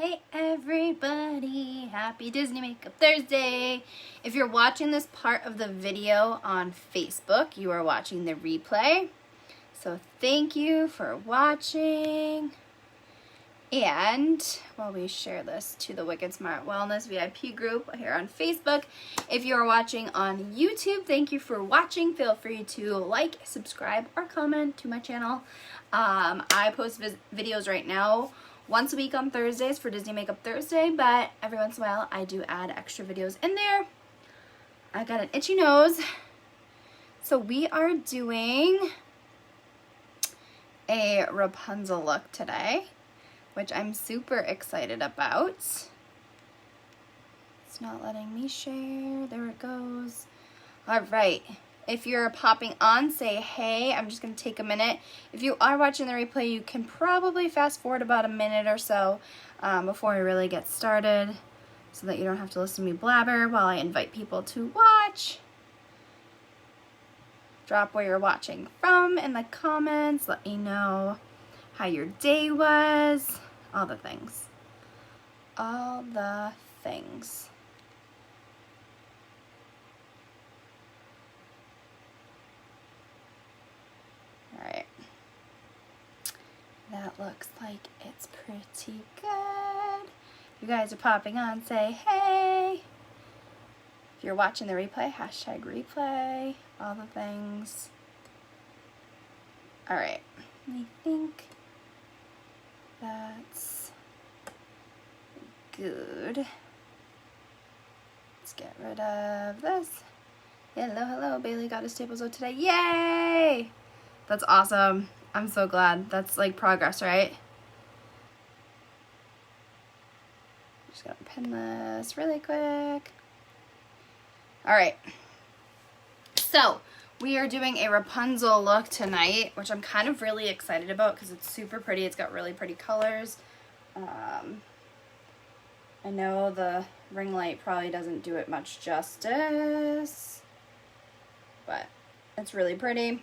Hey everybody, happy Disney Makeup Thursday. If you're watching this part of the video on Facebook, you are watching the replay. So thank you for watching. And while we share this to the Wicked Smart Wellness VIP group here on Facebook, if you are watching on YouTube, thank you for watching. Feel free to like, subscribe, or comment to my channel. I post videos right now once a week on Thursdays for Disney Makeup Thursday, but every once in a while I do add extra videos in there. I got an itchy nose. So we are doing a Rapunzel look today, which I'm super excited about. It's not letting me share. There it goes. All right. If you're popping on, say hey. I'm just going to take a minute. If you are watching the replay, you can probably fast forward about a minute or so before we really get started so that you don't have to listen to me blabber while I invite people to watch. Drop where you're watching from in the comments. Let me know how your day was. All the things. All the things. Alright, that looks like it's pretty good. You guys are popping on, say hey. If you're watching the replay, hashtag replay, all the things. Alright, I think that's good. Let's get rid of this. Hello, Bailey got his staples out today. Yay! That's awesome. I'm so glad. That's like progress, right? Just gonna pin this really quick. All right. So we are doing a Rapunzel look tonight, which I'm kind of really excited about because it's super pretty. It's got really pretty colors. I know the ring light probably doesn't do it much justice, but it's really pretty.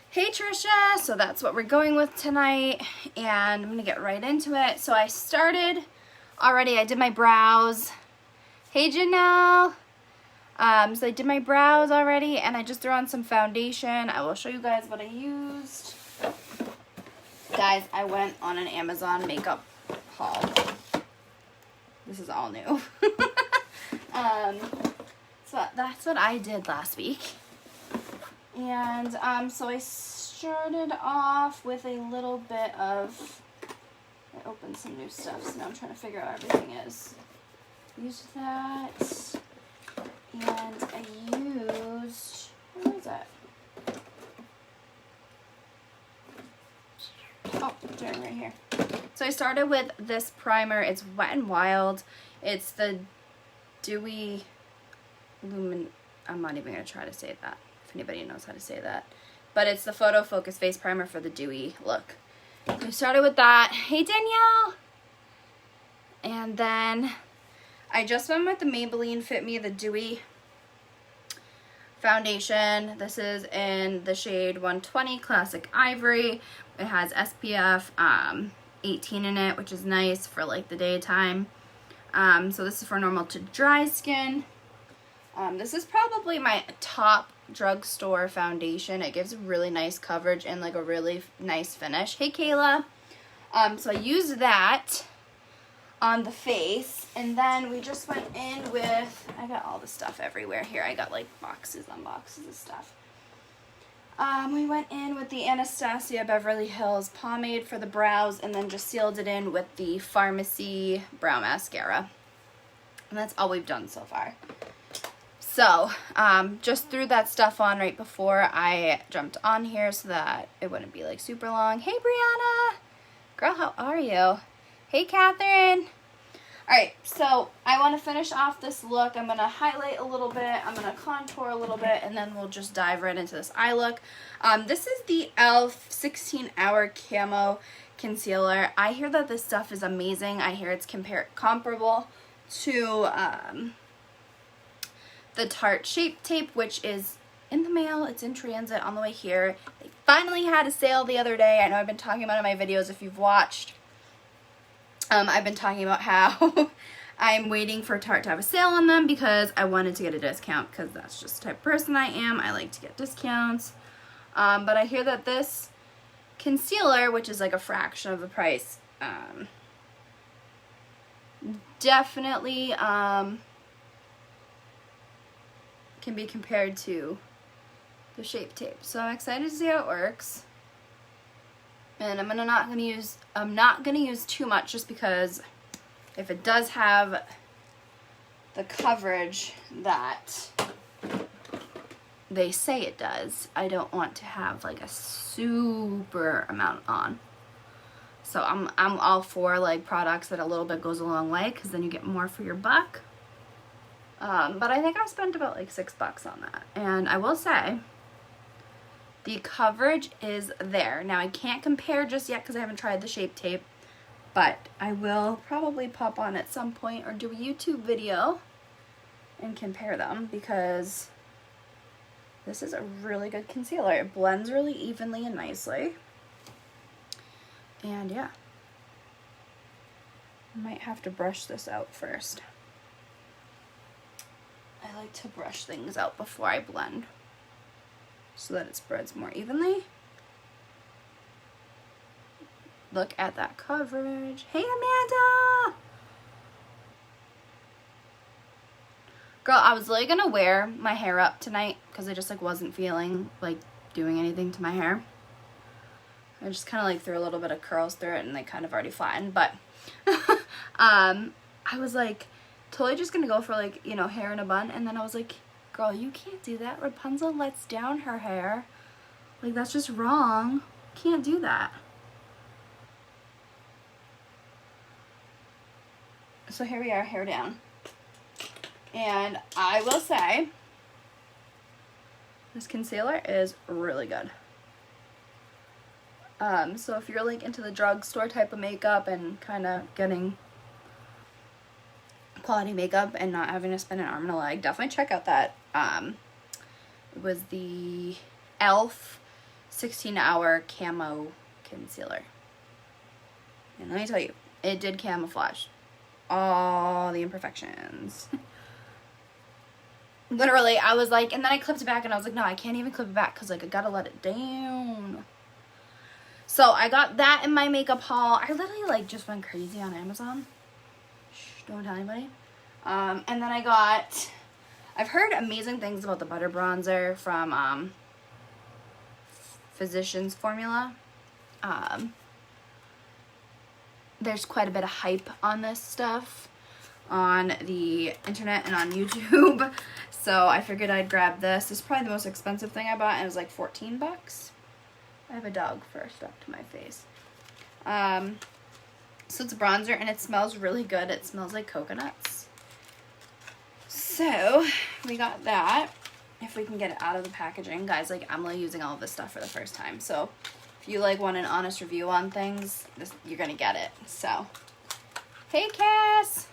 Hey Trisha, so that's what we're going with tonight, and I'm gonna get right into it. So I started already, I did my brows. Hey Janelle. So I did my brows already, and I just threw on some foundation. I will show you guys what I used. Guys, I went on an Amazon makeup haul. This is all new. So that's what I did last week. And so I started off with a little bit of, I opened some new stuff, so now I'm trying to figure out everything is. Used that, and I used, where is that? Oh, it's right here. So I started with this primer. It's Wet n Wild. It's the Dewy Lumin, I'm not even going to try to say that, if anybody knows how to say that. But it's the Photo Focus Face Primer for the dewy look. So I started with that. Hey Danielle! And then I just went with the Maybelline Fit Me the Dewy foundation. This is in the shade 120 Classic Ivory. It has SPF 18 in it, which is nice for like the daytime. So this is for normal to dry skin. This is probably my top drugstore foundation. It gives really nice coverage and like a really nice finish. Hey Kayla. So I used that on the face, and then we just went in with, I got all the stuff everywhere here. I got like boxes on boxes of stuff. We went in with the Anastasia Beverly Hills pomade for the brows, and then just sealed it in with the Pharmacy brow mascara. And that's all we've done so far. So, just threw that stuff on right before I jumped on here so that it wouldn't be like super long. Hey Brianna! Girl, how are you? Hey Catherine! Alright, so I want to finish off this look. I'm going to highlight a little bit, I'm going to contour a little bit, and then we'll just dive right into this eye look. This is the e.l.f. 16-Hour Camo Concealer. I hear that this stuff is amazing. I hear it's comparable to the Tarte Shape Tape, which is in the mail. It's in transit on the way here. They finally had a sale the other day. I know I've been talking about it in my videos if you've watched. I've been talking about how I'm waiting for Tarte to have a sale on them because I wanted to get a discount, because that's just the type of person I am. I like to get discounts. But I hear that this concealer, which is like a fraction of the price, definitely can be compared to the Shape Tape. So I'm excited to see how it works. And I'm not gonna use too much, just because if it does have the coverage that they say it does, I don't want to have like a super amount on. So I'm all for like products that a little bit goes a long way, because then you get more for your buck. But I think I spent about like $6 on that, and I will say the coverage is there. Now I can't compare just yet because I haven't tried the Shape Tape, but I will probably pop on at some point or do a YouTube video and compare them, because this is a really good concealer. It blends really evenly and nicely. And yeah, I might have to brush this out first. I like to brush things out before I blend so that it spreads more evenly. Look at that coverage. Hey, Amanda! Girl, I was really gonna wear my hair up tonight because I just like wasn't feeling like doing anything to my hair. I just kind of like threw a little bit of curls through it and they kind of already flattened, but I was like totally just gonna go for like, you know, hair in a bun, and then I was like, girl, you can't do that. Rapunzel lets down her hair. Like, that's just wrong. Can't do that. So here we are, hair down. And I will say, this concealer is really good. So if you're like into the drugstore type of makeup and kind of getting quality makeup and not having to spend an arm and a leg, definitely check out that. It was the e.l.f. 16-hour camo concealer. And let me tell you, it did camouflage all the imperfections. Literally, I was like, and then I clipped it back and I was like, no, I can't even clip it back because like I gotta let it down. So I got that in my makeup haul. I literally like just went crazy on Amazon. Shh, don't tell anybody. And then I got, I've heard amazing things about the butter bronzer from Physicians Formula. There's quite a bit of hype on this stuff on the internet and on YouTube. So I figured I'd grab this. This is probably the most expensive thing I bought, and it was like $14. I have a dog fur stuck to my face. So it's a bronzer and it smells really good. It smells like coconuts. So we got that. If we can get it out of the packaging, guys, like I'm like using all of this stuff for the first time. So if you like want an honest review on things, you're gonna get it. So, hey Cass.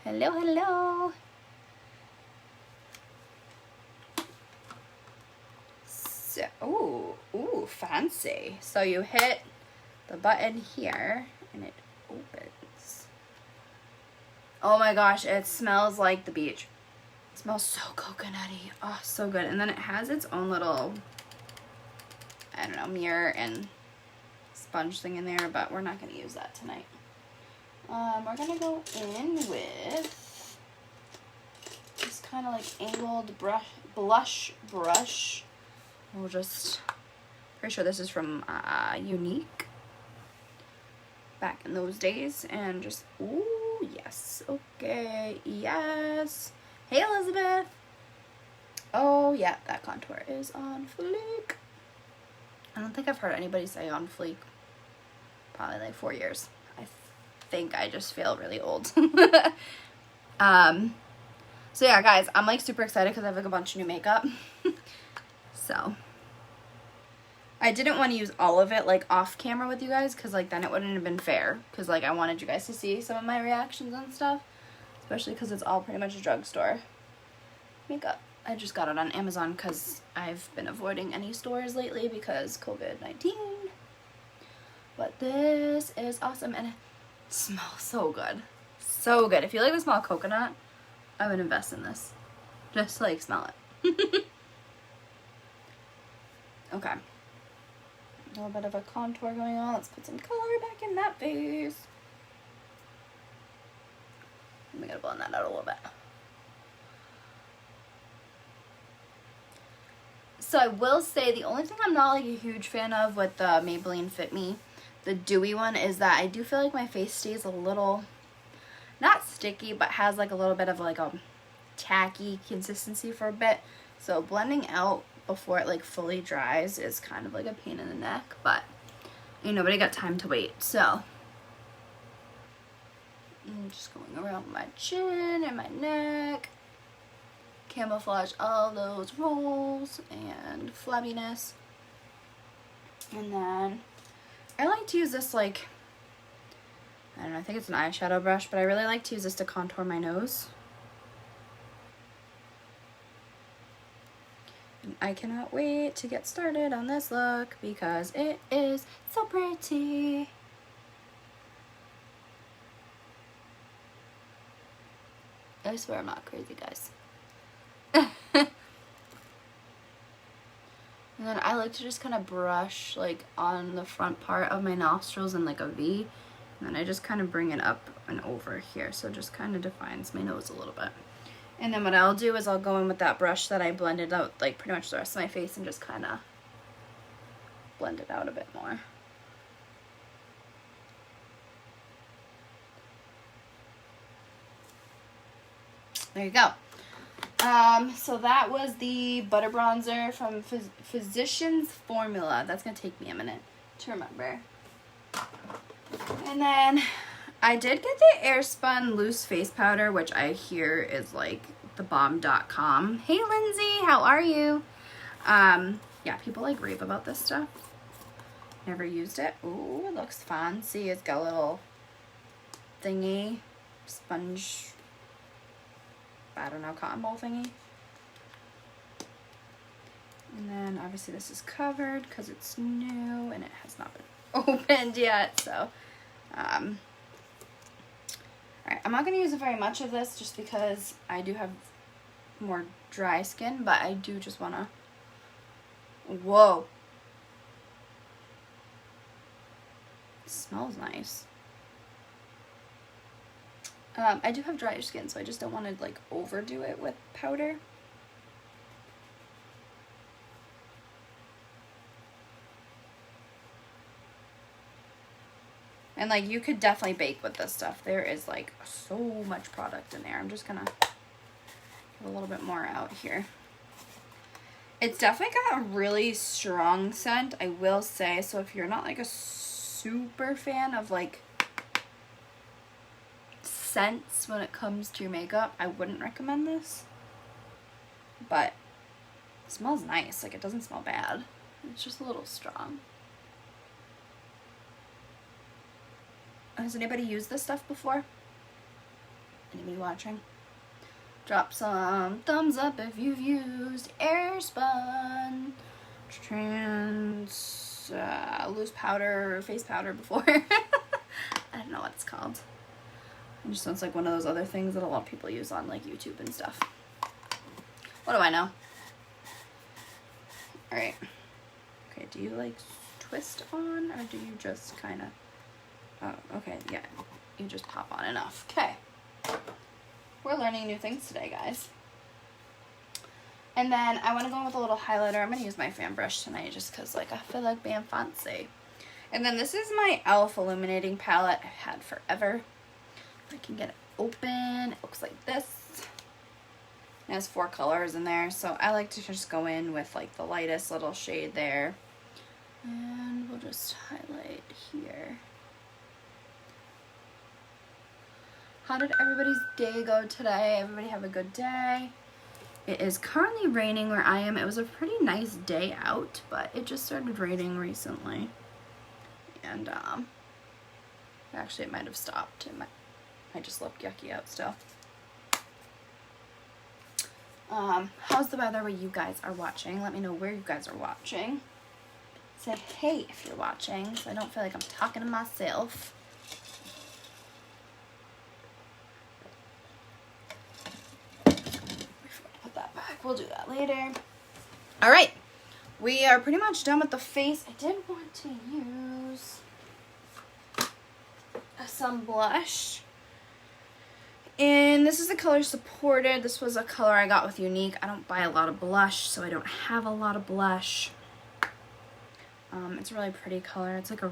Hello, hello. So, ooh, fancy. So you hit the button here and it opens. Oh my gosh, it smells like the beach. It smells so coconutty. Oh, so good. And then it has its own little, I don't know, mirror and sponge thing in there, but we're not going to use that tonight. We're going to go in with this kind of like angled blush brush. We'll just, pretty sure this is from Unique back in those days, and just, ooh, yes, okay, yes. Hey Elizabeth. Oh yeah, that contour is on fleek. I don't think I've heard anybody say on fleek probably like 4 years. I think I just feel really old. So yeah, guys, I'm like super excited because I have like a bunch of new makeup. So I didn't want to use all of it like off camera with you guys, because like then it wouldn't have been fair, because like I wanted you guys to see some of my reactions and stuff, especially because it's all pretty much a drugstore makeup. I just got it on Amazon because I've been avoiding any stores lately because COVID-19. But this is awesome, and it smells so good. So good. If you like the smell of coconut, I would invest in this. Just to, like, smell it. Okay. A little bit of a contour going on. Let's put some color back in that face. We gotta blend that out a little bit. So I will say the only thing I'm not like a huge fan of with the Maybelline Fit Me, the dewy one, is that I do feel like my face stays a little, not sticky, but has like a little bit of like a tacky consistency for a bit. So blending out before it like fully dries is kind of like a pain in the neck, but ain't nobody got time to wait. So I'm just going around my chin and my neck, camouflage all those rolls and flabbiness. And then I like to use this, like, I don't know, I think it's an eyeshadow brush, but I really like to use this to contour my nose. And I cannot wait to get started on this look because it is so pretty. I swear I'm not crazy, guys. And then I like to just kind of brush like on the front part of my nostrils in like a V. And then I just kind of bring it up and over here. So it just kind of defines my nose a little bit. And then what I'll do is I'll go in with that brush that I blended out like pretty much the rest of my face and just kind of blend it out a bit more. There you go. So that was the butter bronzer from Physicians Formula. That's going to take me a minute to remember. And then I did get the Airspun loose face powder, which I hear is like the bomb.com. Hey Lindsay, how are you? Yeah, people like rave about this stuff. Never used it. Ooh, it looks fancy. It's got a little thingy, sponge, I don't know, cotton ball thingy. And then obviously this is covered because it's new and it has not been opened yet. So, alright, I'm not going to use very much of this just because I do have more dry skin, but I do just want to, whoa. It smells nice. I do have drier skin, so I just don't want to like overdo it with powder. And like you could definitely bake with this stuff. There is like so much product in there. I'm just gonna get a little bit more out here. It's definitely got a really strong scent, I will say. So if you're not like a super fan of like scents when it comes to your makeup, I wouldn't recommend this, but it smells nice. Like, it doesn't smell bad. It's just a little strong. Has anybody used this stuff before? Anybody watching? Drop some thumbs up if you've used Airspun Trans loose powder, face powder before. I don't know what it's called. It just sounds like one of those other things that a lot of people use on like YouTube and stuff. What do I know? Alright. Okay, do you like twist on or do you just kind of... Oh, okay, yeah. You just pop on enough. Okay. We're learning new things today, guys. And then I want to go in with a little highlighter. I'm going to use my fan brush tonight just because like I feel like being fancy. And then this is my e.l.f. illuminating palette I've had forever. I can get it open. It looks like this. It has 4 colors in there, so I like to just go in with like the lightest little shade there. And we'll just highlight here. How did everybody's day go today? Everybody have a good day? It is currently raining where I am. It was a pretty nice day out, but it just started raining recently. And actually it might have stopped. It might just look yucky out still. How's the weather where you guys are watching? Let me know where you guys are watching. say hey if you're watching, so I don't feel like I'm talking to myself. Put that back. We'll do that later. All right. We are pretty much done with the face. I did want to use some blush. And this is the color Supported. This was a color I got with Younique. I don't buy a lot of blush, so I don't have a lot of blush. It's a really pretty color. It's like a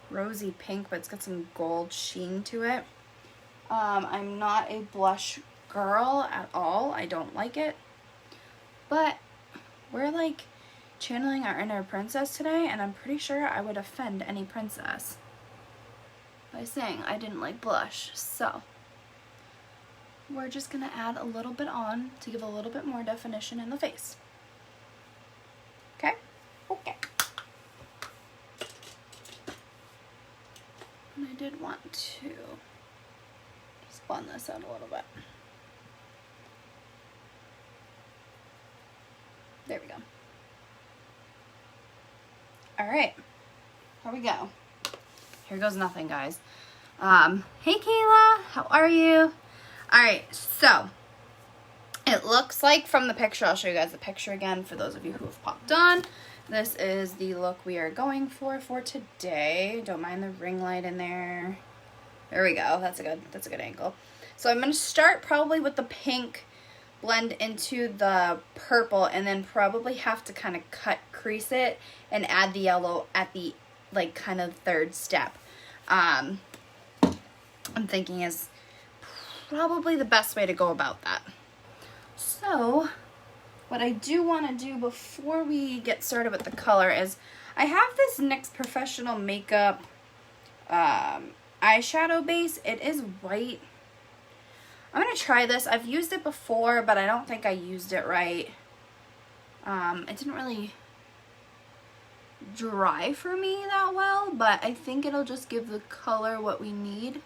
rosy pink, but it's got some gold sheen to it. I'm not a blush girl at all. I don't like it. But we're like channeling our inner princess today, and I'm pretty sure I would offend any princess by saying I didn't like blush. So we're just gonna add a little bit on to give a little bit more definition in the face. Okay? Okay. And I did want to spun this out a little bit. There we go. All right, here we go. Here goes nothing, guys. Hey Kayla, how are you? All right, so it looks like from the picture, I'll show you guys the picture again for those of you who have popped on. This is the look we are going for today. Don't mind the ring light in there. There we go. That's a good angle. So I'm gonna start probably with the pink, blend into the purple, and then probably have to kind of crease it and add the yellow at the like kind of third step. I'm thinking is probably the best way to go about that. So what I do want to do before we get started with the color is I have this NYX Professional Makeup eyeshadow base. It is white. I'm going to try this. I've used it before, but I don't think I used it right. It didn't really dry for me that well, but I think it'll just give the color what we need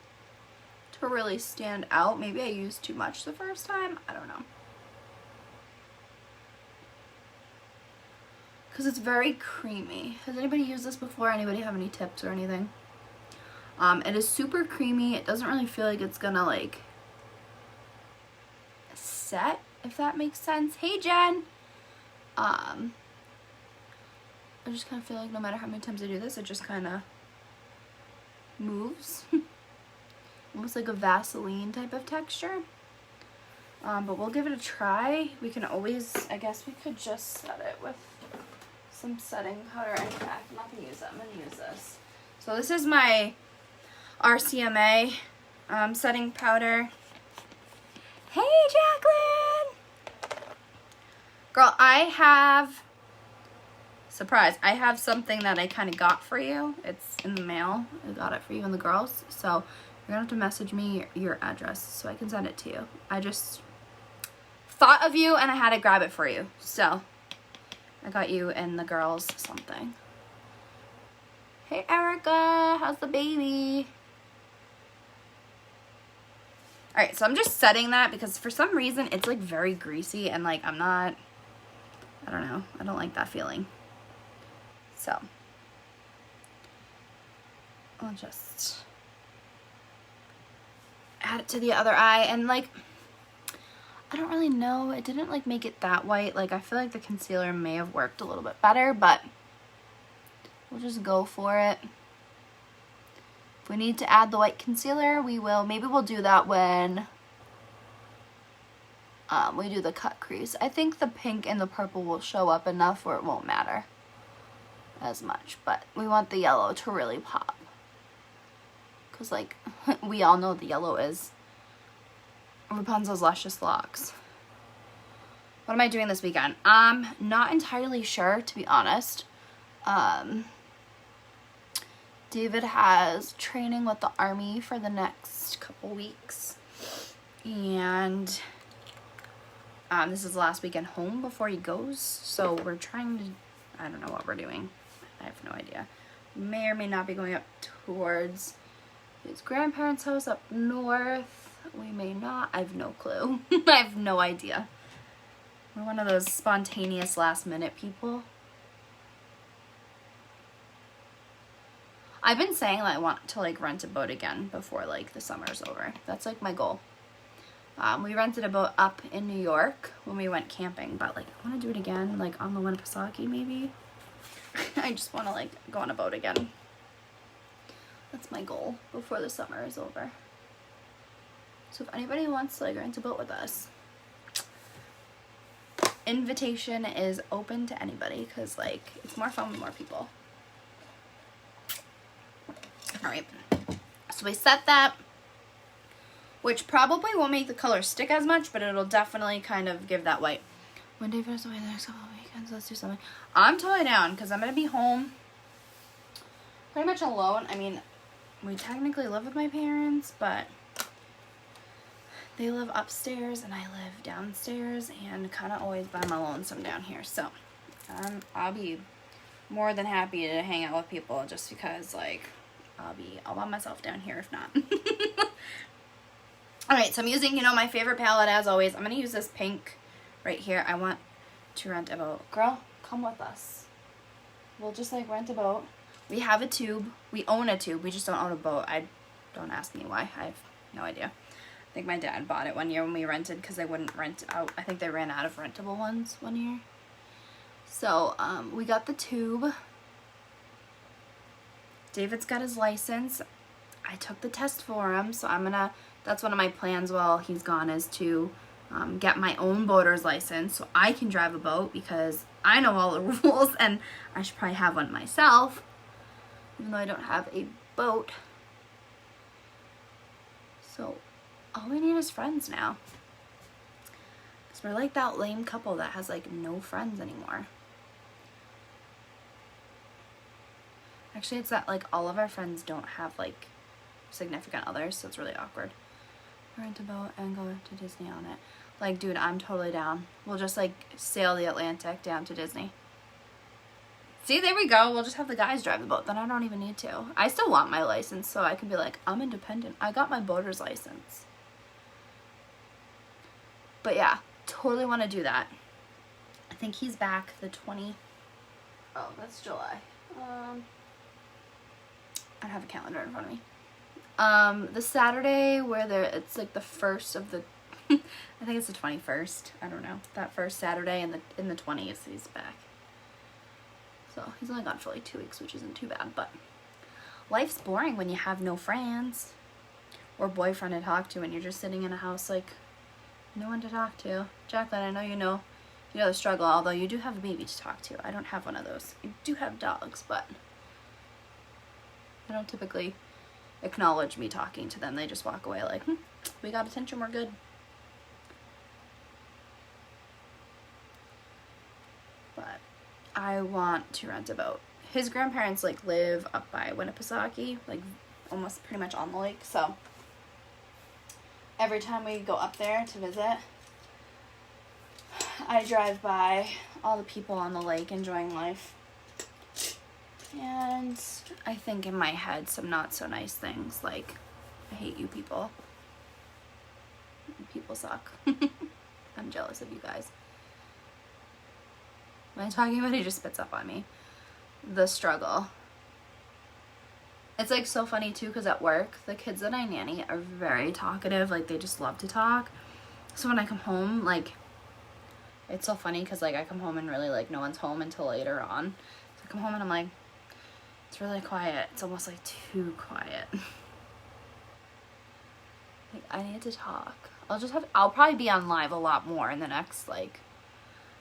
to really stand out. Maybe I used too much the first time. I don't know. Because it's very creamy. Has anybody used this before? Anybody have any tips or anything? It is super creamy. It doesn't really feel like it's gonna like set, if that makes sense. Hey Jen! I just kind of feel like no matter how many times I do this, it just kind of moves. Almost like a Vaseline type of texture. But we'll give it a try. We can always, I guess we could just set it with some setting powder. In fact, I'm not going to use that. I'm going to use this. So this is my RCMA setting powder. Hey, Jacqueline! Girl, I have, surprise, I have something that I kind of got for you. It's in the mail. I got it for you and the girls. So you're going to have to message me your address so I can send it to you. I just thought of you and I had to grab it for you. So I got you and the girls something. Hey, Erica, how's the baby? All right, so I'm just setting that because for some reason it's like very greasy and like I don't know, I don't like that feeling. So I'll just add it to the other eye, and like I don't really know, it didn't like make it that white. Like I feel like the concealer may have worked a little bit better, but we'll just go for it. If we need to add the white concealer, we will. Maybe we'll do that when we do the cut crease. I think the pink and the purple will show up enough where it won't matter as much, but we want the yellow to really pop. Because like we all know the yellow is Rapunzel's Luscious Locks. What am I doing this weekend? I'm not entirely sure, to be honest. David has training with the Army for the next couple weeks. And this is the last weekend home before he goes. So we're trying to, I don't know what we're doing. I have no idea. We may or may not be going up towards his grandparents' house up north. We may not. I have no clue. I have no idea. We're one of those spontaneous last minute people. I've been saying that I want to like rent a boat again before like the summer's over. That's like my goal. We rented a boat up in New York when we went camping, but like I want to do it again, like on the Winnipesaukee maybe. I just want to like go on a boat again. That's my goal before the summer is over. So if anybody wants to like rent a boat with us, invitation is open to anybody, because like it's more fun with more people. All right, so we set that, which probably won't make the color stick as much, but it'll definitely kind of give that white. When David is away the next couple of weekends, let's do something. I'm totally down, because I'm going to be home pretty much alone. I mean, we technically live with my parents, but they live upstairs and I live downstairs, and kind of always by my lonesome down here. So I'll be more than happy to hang out with people, just because like I'll be all by myself down here if not. Alright, so I'm using, you know, my favorite palette as always. I'm going to use this pink right here. I want to rent a boat. Girl, come with us. We'll just like rent a boat. We have a tube. We own a tube. We just don't own a boat. Don't ask me why. I have no idea. I think my dad bought it one year when we rented, because they wouldn't rent out. I think they ran out of rentable ones one year. So we got the tube. David's got his license. I took the test for him, so that's one of my plans while he's gone, is to get my own boater's license so I can drive a boat, because I know all the rules and I should probably have one myself, even though I don't have a boat. So all we need is friends now, because we're like that lame couple that has like no friends anymore. Actually, it's that like all of our friends don't have like significant others, so it's really awkward. Rent a boat and go to Disney on it. Like, dude, I'm totally down. We'll just like sail the Atlantic down to Disney. See, there we go. We'll just have the guys drive the boat. Then I don't even need to. I still want my license, so I can be like, I'm independent. I got my boater's license. But yeah, totally want to do that. I think he's back the 20. Oh, that's July. I don't have a calendar in front of me. The Saturday where it's like the first of the, I think it's the 21st. I don't know. That first Saturday in the 20th, he's back. So he's only gone for like 2 weeks, which isn't too bad. But life's boring when you have no friends or boyfriend to talk to, and you're just sitting in a house like no one to talk to. Jacqueline, I know you know the struggle. Although you do have a baby to talk to. I don't have one of those. I do have dogs, but they don't typically acknowledge me talking to them. They just walk away like, we got attention, we're good. But I want to rent a boat. His grandparents like live up by Winnipesaukee, like almost pretty much on the lake, so every time we go up there to visit, I drive by all the people on the lake enjoying life. And I think in my head some not so nice things like, I hate you people. People suck. I'm jealous of you guys. When I'm talking about it, he just spits up on me. The struggle. It's like so funny too, because at work, the kids that I nanny are very talkative. Like they just love to talk. So when I come home, like, it's so funny because like I come home and really like no one's home until later on. So I come home and I'm like, it's really quiet. It's almost like too quiet. Like I need to talk. I'll probably be on live a lot more in the next like,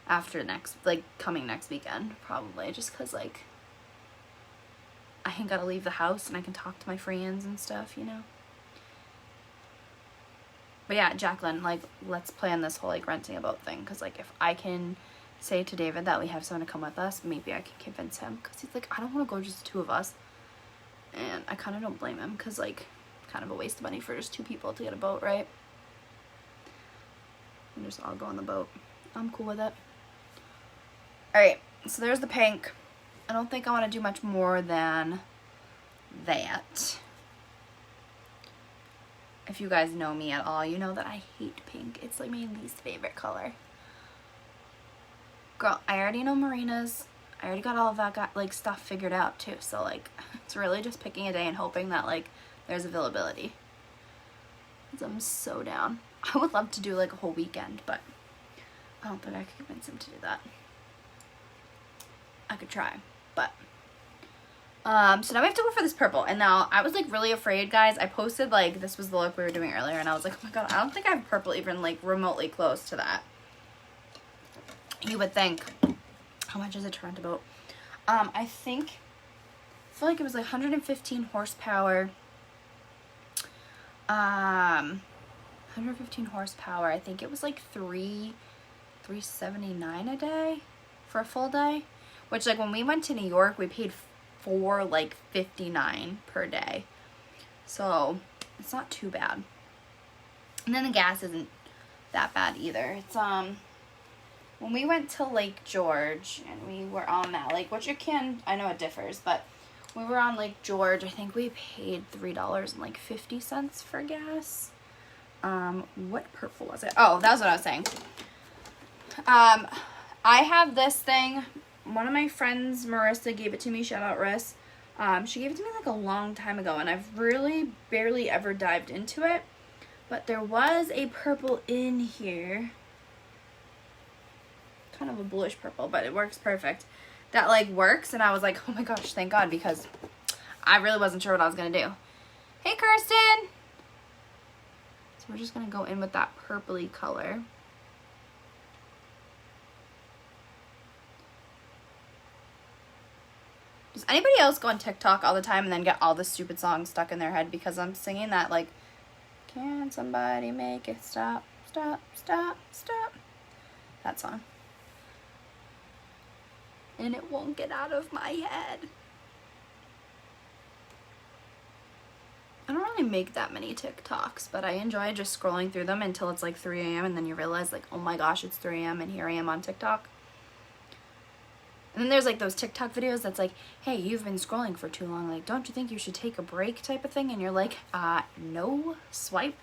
coming next weekend probably, just because like I ain't gotta leave the house and I can talk to my friends and stuff, you know. But yeah, Jacqueline, like, let's plan this whole like renting a boat thing, because like if I can say to David that we have someone to come with us, maybe I can convince him, because he's like, I don't want to go just the two of us. And I kind of don't blame him, because like kind of a waste of money for just 2 people to get a boat, right? And just all go on the boat. I'm cool with it. Alright, so there's the pink. I don't think I want to do much more than that. If you guys know me at all, you know that I hate pink. It's like my least favorite color. Girl, I already know Marina's I already got all of that like stuff figured out too. So like it's really just picking a day and hoping that like there's availability. 'Cause I'm so down. I would love to do like a whole weekend, but I don't think I could convince him to do that. I could try, but so now we have to go for this purple. And now I was like really afraid, guys. I posted like this was the look we were doing earlier, and I was like, oh my god, I don't think I have purple even like remotely close to that. You would think. How much is a Toronto boat? I feel like it was like 115 horsepower. 115 horsepower. I think it was like $379 a day for a full day, which like when we went to New York, we paid for like $59 per day, so it's not too bad. And then the gas isn't that bad either. It's when we went to Lake George and we were on that lake, which I know it differs, but we were on Lake George, I think we paid $3.50 for gas. What purple was it? Oh, that was what I was saying. I have this thing. One of my friends, Marissa, gave it to me. Shout out, Riss. She gave it to me like a long time ago, and I've really barely ever dived into it. But there was a purple in here. Kind of a bluish purple, but it works perfect. That like works, and I was like, oh my gosh, thank God, because I really wasn't sure what I was gonna do. Hey, Kirsten! So we're just gonna go in with that purpley color. Does anybody else go on TikTok all the time and then get all the stupid songs stuck in their head because I'm singing that like, can somebody make it stop, stop, stop, stop? That song. And it won't get out of my head. I don't really make that many TikToks, but I enjoy just scrolling through them until it's like 3 a.m. and then you realize like, oh my gosh, it's 3 a.m. and here I am on TikTok. And then there's like those TikTok videos that's like, hey, you've been scrolling for too long. Like, don't you think you should take a break type of thing? And you're like, no, swipe.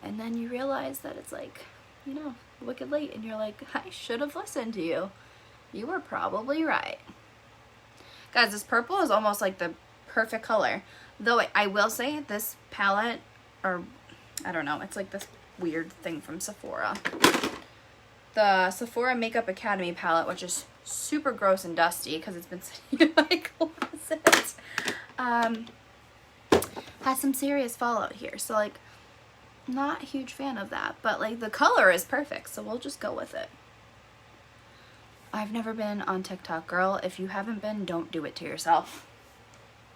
And then you realize that it's like, you know, wicked late. And you're like, I should have listened to you. You were probably right. Guys, this purple is almost like the perfect color. Though I will say this palette, or I don't know, it's like this weird thing from Sephora. The Sephora Makeup Academy palette, which is super gross and dusty because it's been sitting in my closet, has some serious fallout here. So like, not a huge fan of that. But like the color is perfect, so we'll just go with it. I've never been on TikTok, girl. If you haven't been, don't do it to yourself.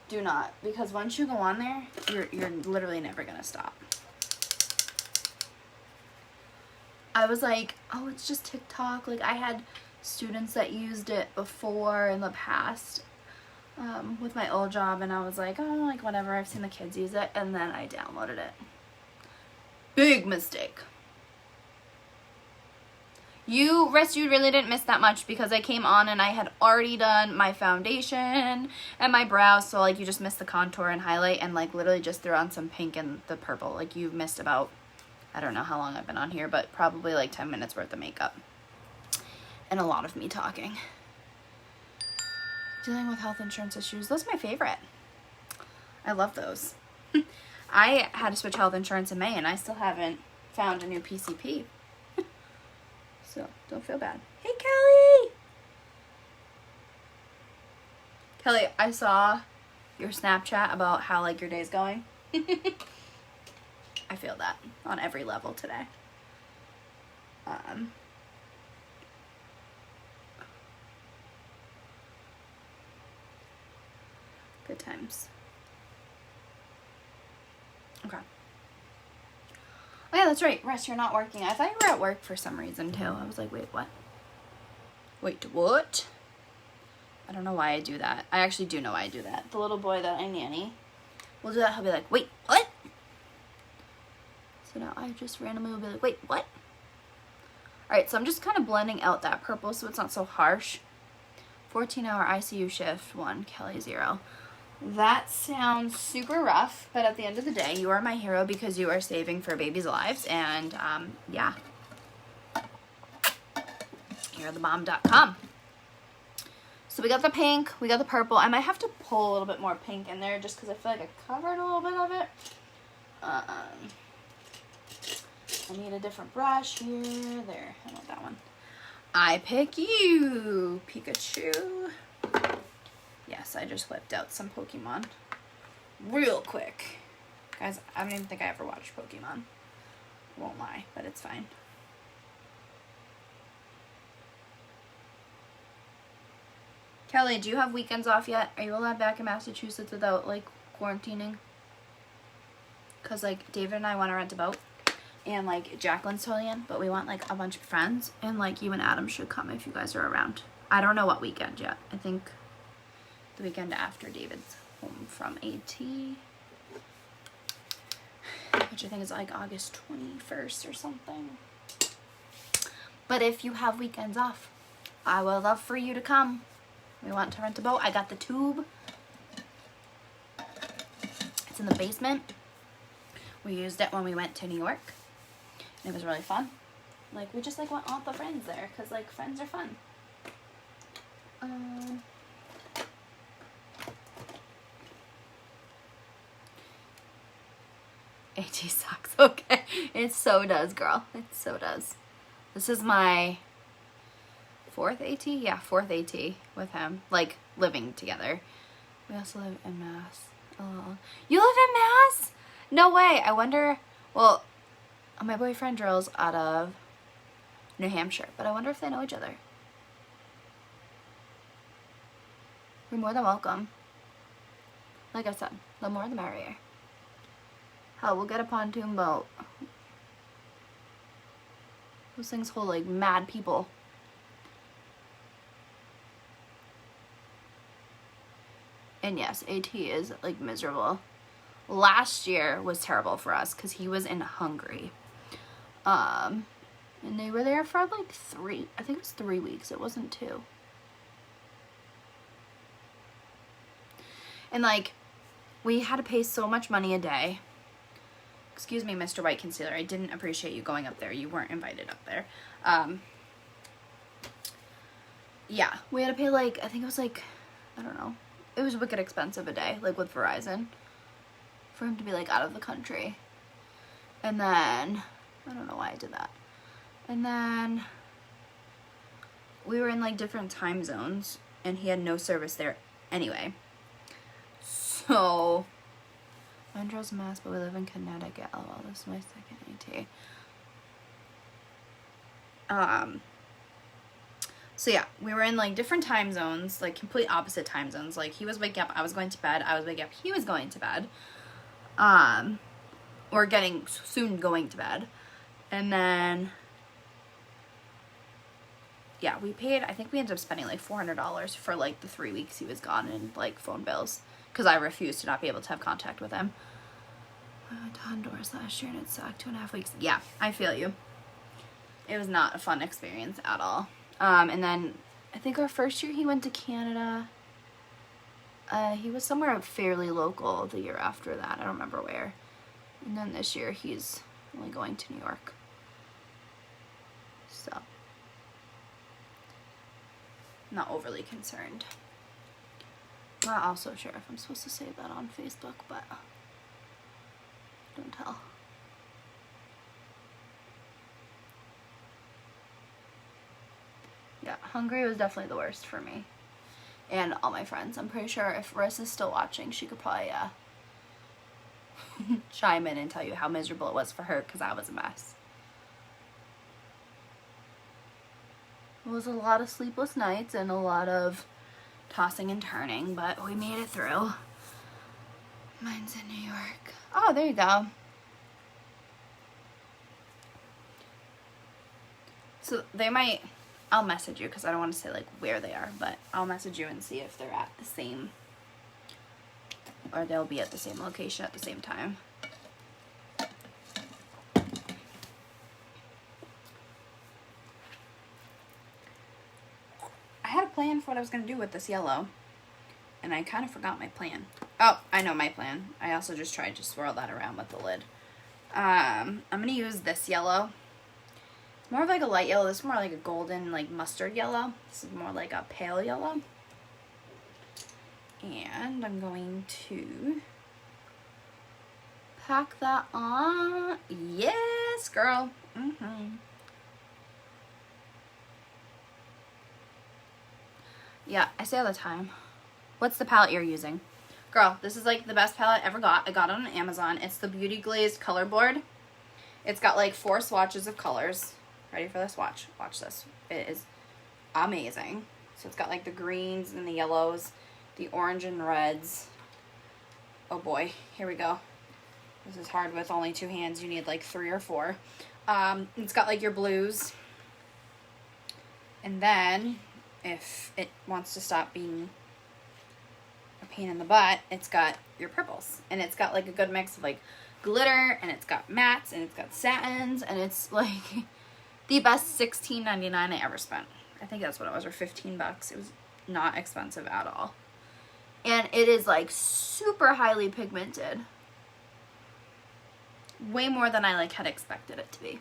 Do not, because once you go on there, you're literally never gonna stop. I was like, oh, it's just TikTok. Like I had students that used it before in the past with my old job, and I was like, oh, like whatever. I've seen the kids use it, and then I downloaded it. Big mistake. You really didn't miss that much because I came on and I had already done my foundation and my brows. So like you just missed the contour and highlight and like literally just threw on some pink and the purple. Like you've missed about, I don't know how long I've been on here, but probably like 10 minutes worth of makeup. And a lot of me talking. Dealing with health insurance issues. Those are my favorite. I love those. I had to switch health insurance in May and I still haven't found a new PCP. So, don't feel bad. Hey, Kelly! Kelly, I saw your Snapchat about how, like, your day's going. I feel that on every level today. Good times. Okay. Oh yeah, that's right. Russ, you're not working. I thought you were at work for some reason too. I was like, wait, what? Wait, what? I don't know why I do that. I actually do know why I do that. The little boy that I nanny will do that. He'll be like, wait, what? So now I just randomly will be like, wait, what? Alright, so I'm just kind of blending out that purple so it's not so harsh. 14-hour ICU shift, 1, Kelly 0. That sounds super rough, but at the end of the day, you are my hero because you are saving for babies' lives, and yeah. You're the bomb.com. So we got the pink, we got the purple. I might have to pull a little bit more pink in there just because I feel like I covered a little bit of it. I need a different brush here. There, I want that one. I pick you, Pikachu. Yes, I just whipped out some Pokemon real quick. Guys, I don't even think I ever watched Pokemon. Won't lie, but it's fine. Kelly, do you have weekends off yet? Are you allowed back in Massachusetts without, like, quarantining? Because, like, David and I want to rent a boat. And, like, Jacqueline's totally in. But we want, like, a bunch of friends. And, like, you and Adam should come if you guys are around. I don't know what weekend yet. I think the weekend after David's home from AT. Which I think is, like, August 21st or something. But if you have weekends off, I would love for you to come. We want to rent a boat. I got the tube. It's in the basement. We used it when we went to New York. It was really fun. Like, we just, like, want all the friends there. Because, like, friends are fun. AT sucks. Okay. It so does, girl. It so does. This is my 4th AT? Yeah, 4th AT with him. Like, living together. We also live in Mass. Oh. You live in Mass? No way. I wonder, well, my boyfriend drills out of New Hampshire, but I wonder if they know each other. You're more than welcome. Like I said, the more the merrier. Hell, we'll get a pontoon boat. Those things hold, like, mad people. And yes, AT is, like, miserable. Last year was terrible for us because he was in Hungary. And they were there for, like, I think it was 3 weeks. It wasn't 2. And, like, we had to pay so much money a day. Excuse me, Mr. White Concealer. I didn't appreciate you going up there. You weren't invited up there. Yeah, we had to pay, like, I think it was, like, I don't know. It was wicked expensive a day, like, with Verizon. For him to be, like, out of the country. And then, I don't know why I did that. And then we were in, like, different time zones. And he had no service there anyway. So, Andros, Mass, but we live in Connecticut. Oh, well, this is my second AT. So yeah, we were in, like, different time zones, like, complete opposite time zones. Like, he was waking up, I was going to bed. I was waking up, he was going to bed. Or getting soon going to bed. And then, yeah, we paid, I think we ended up spending, like, $400 for, like, the 3 weeks he was gone in, like, phone bills. Because I refused to not be able to have contact with him. I went to Honduras last year and it sucked. 2.5 weeks. Yeah, I feel you. It was not a fun experience at all. And then I think our first year he went to Canada. He was somewhere fairly local the year after that. I don't remember where. And then this year he's only going to New York. So, not overly concerned. I'm not also sure if I'm supposed to say that on Facebook, but don't tell. Yeah, Hungary was definitely the worst for me. And all my friends. I'm pretty sure if Riss is still watching, she could probably chime in and tell you how miserable it was for her, because I was a mess. It was a lot of sleepless nights and a lot of tossing and turning, but we made it through. Mine's in New York. Oh, there you go. So they might, I'll message you because I don't want to say, like, where they are, but I'll message you and see if they're at the same, or they'll be at the same location at the same time. I had a plan for what I was going to do with this yellow, and I kind of forgot my plan. Oh, I know my plan. I also just tried to swirl that around with the lid. I'm going to use this yellow. It's more of like a light yellow. This is more like a golden, like, mustard yellow. This is more like a pale yellow. And I'm going to pack that on. Yes, girl. Yeah, I say all the time. What's the palette you're using? Girl, this is like the best palette I ever got. I got it on Amazon. It's the Beauty Glazed Color Board. It's got like 4 swatches of colors. Ready for this? Watch. Watch this. It is amazing. So it's got like the greens and the yellows, the orange and reds. Oh boy, here we go. This is hard with only 2 hands. You need like 3 or 4. It's got like your blues. And then if it wants to stop being a pain in the butt, it's got your purples. And it's got like a good mix of like glitter, and it's got mattes, and it's got satins, and it's like the best $16.99 I ever spent. I think that's what it was, or 15 bucks. It was not expensive at all. And it is like super highly pigmented. Way more than I like had expected it to be.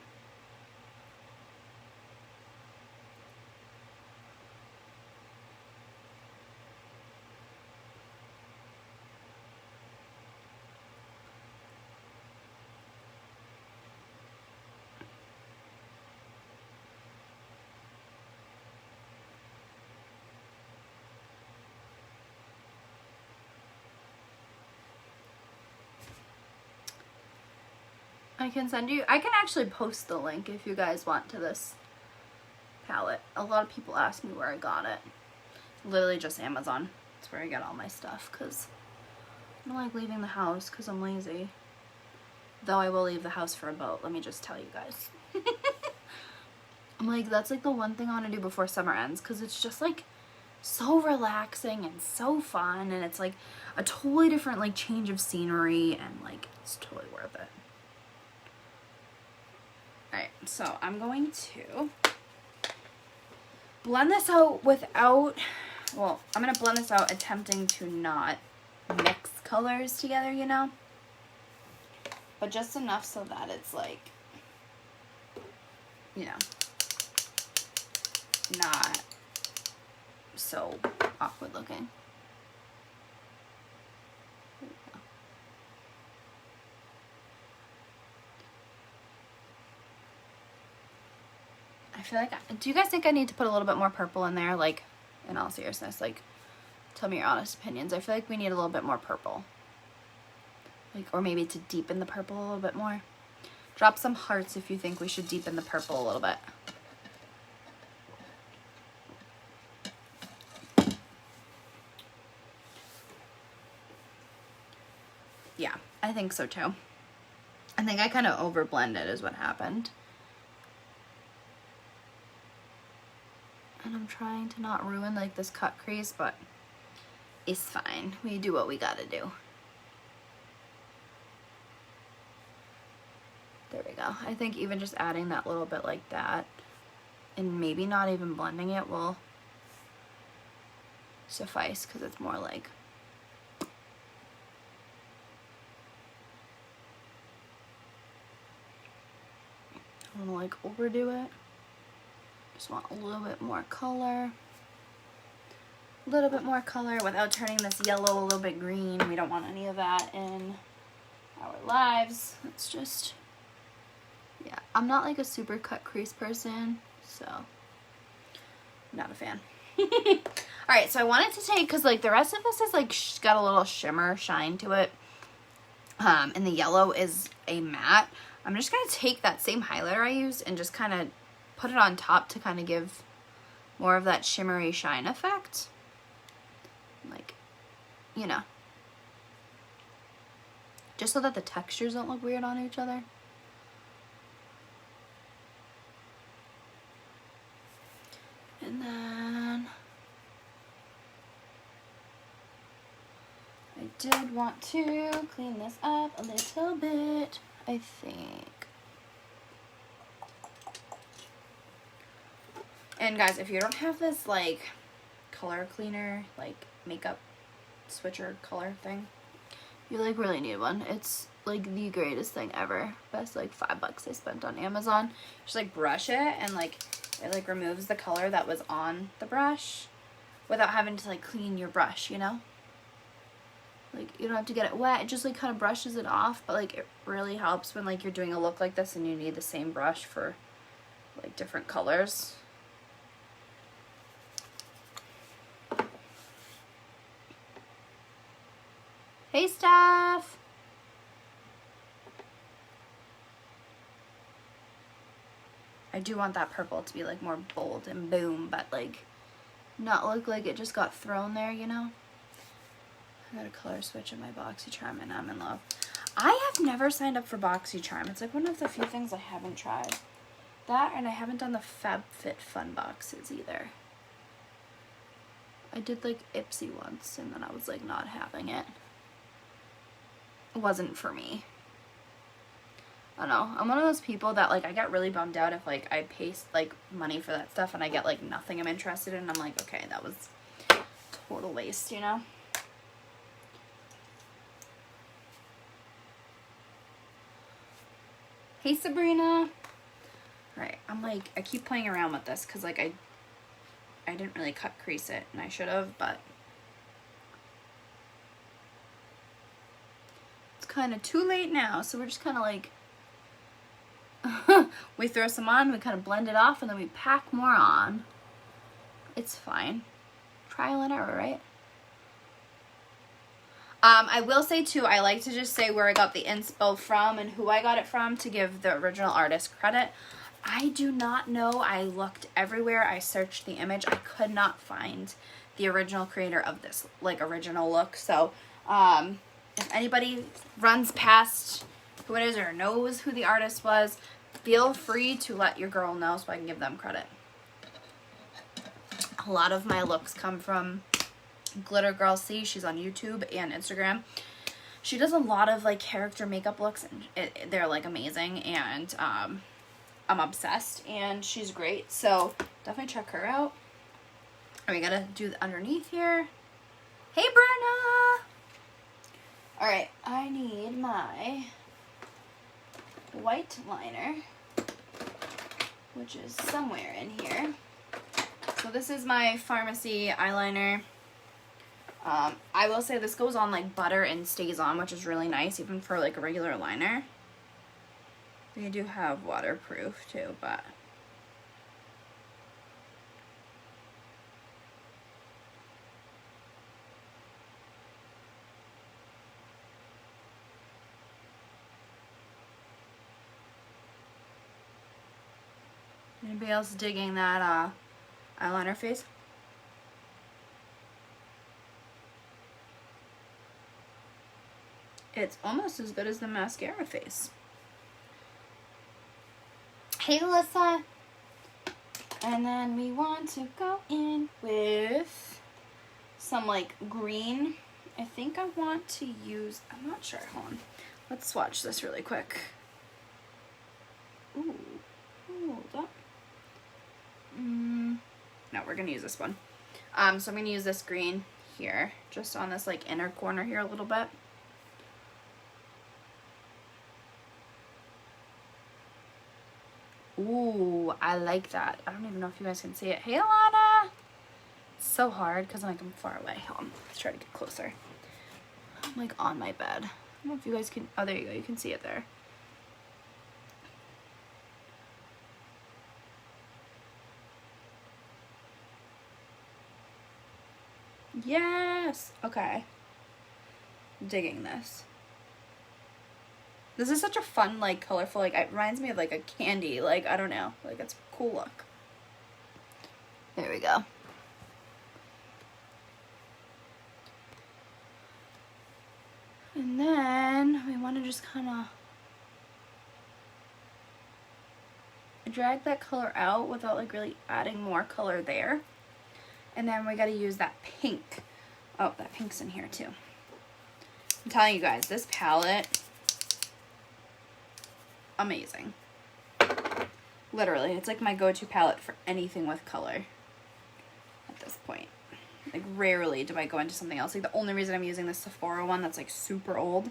I can actually post the link if you guys want to this palette. A lot of people ask me where I got it. Literally just Amazon. That's where I get all my stuff, because I don't like leaving the house because I'm lazy. Though I will leave the house for a boat, let me just tell you guys. I'm like, that's like the one thing I want to do before summer ends, because it's just like so relaxing and so fun, and it's like a totally different like change of scenery, and like it's totally worth it. Alright, so I'm going to blend this out without, well, I'm going to blend this out attempting to not mix colors together, you know? But just enough so that it's like, you know, not so awkward looking. I feel like, do you guys think I need to put a little bit more purple in there? Like, in all seriousness, like, tell me your honest opinions. I feel like we need a little bit more purple. Like, or maybe to deepen the purple a little bit more. Drop some hearts if you think we should deepen the purple a little bit. Yeah, I think so too. I think I kind of overblended is what happened. And I'm trying to not ruin like this cut crease, but it's fine. We do what we gotta do. There we go. I think even just adding that little bit like that, and maybe not even blending it, will suffice, because it's more like, I don't want to like overdo it. Just want a little bit more color. A little bit more color without turning this yellow a little bit green. We don't want any of that in our lives. It's just, yeah. I'm not like a super cut crease person, so I'm not a fan. Alright, so I wanted to take, because like the rest of this is like got a little shimmer shine to it. And the yellow is a matte. I'm just going to take that same highlighter I used and just kind of put it on top to kind of give more of that shimmery shine effect. Like, you know. Just so that the textures don't look weird on each other. And then I did want to clean this up a little bit, I think. And guys, if you don't have this like color cleaner, like makeup switcher color thing, you like really need one. It's like the greatest thing ever. Best like $5 I spent on Amazon. Just like brush it, and like it like removes the color that was on the brush without having to like clean your brush, you know? Like, you don't have to get it wet. It just like kind of brushes it off, but like it really helps when like you're doing a look like this and you need the same brush for like different colors. Hey, Steph. I do want that purple to be like more bold and boom, but like not look like it just got thrown there, you know? I got a color switch in my BoxyCharm and I'm in love. I have never signed up for BoxyCharm. It's like one of the few things I haven't tried. That, and I haven't done the FabFitFun boxes either. I did like Ipsy once and then I was like not having it. It wasn't for me. I don't know. I'm one of those people that like I get really bummed out if like I pay like money for that stuff and I get like nothing I'm interested in. I'm like, okay, that was total waste, you know? Hey, Sabrina. Right, I'm like, I keep playing around with this because like I didn't really cut crease it and I should have, but it's kind of too late now. So we're just kind of like, we throw some on, we kind of blend it off, and then we pack more on. It's fine. Trial and error, right? I will say too, I like to just say where I got the inspo from and who I got it from to give the original artist credit. I do not know. I looked everywhere. I searched the image. I could not find the original creator of this like original look. So if anybody runs past who it is or knows who the artist was, feel free to let your girl know so I can give them credit. A lot of my looks come from Glitter Girl C. She's on YouTube and Instagram. She does a lot of like character makeup looks and they're like amazing, and I'm obsessed and she's great, so definitely check her out. And we gotta do the underneath here. Hey, Brenna! Alright, I need my white liner, which is somewhere in here. So this is my Pharmacy eyeliner. I will say this goes on like butter and stays on, which is really nice, even for like a regular liner. They do have waterproof too, but anybody else digging that eyeliner face? It's almost as good as the mascara face. Hey, Alyssa. And then we want to go in with some like green. I think I want to use, I'm not sure, hold on. Let's swatch this really quick. Ooh, hold up. No, we're gonna use this one. So I'm gonna use this green here, just on this like inner corner here a little bit. Ooh, I like that. I don't even know if you guys can see it. Hey, Alana! It's so hard because I'm far away. Hold on, let's try to get closer. I'm like on my bed. I don't know if you guys can, oh, there you go. You can see it there. Yes! Okay. I'm digging this. This is such a fun, like, colorful, like, it reminds me of, like, a candy, like, I don't know, like, it's a cool look. There we go. And then we want to just kind of drag that color out without, like, really adding more color there. And then we got to use that pink. Oh, that pink's in here, too. I'm telling you guys, this palette, amazing. Literally, it's like my go-to palette for anything with color at this point. Like, rarely do I go into something else. Like, the only reason I'm using this Sephora one that's like super old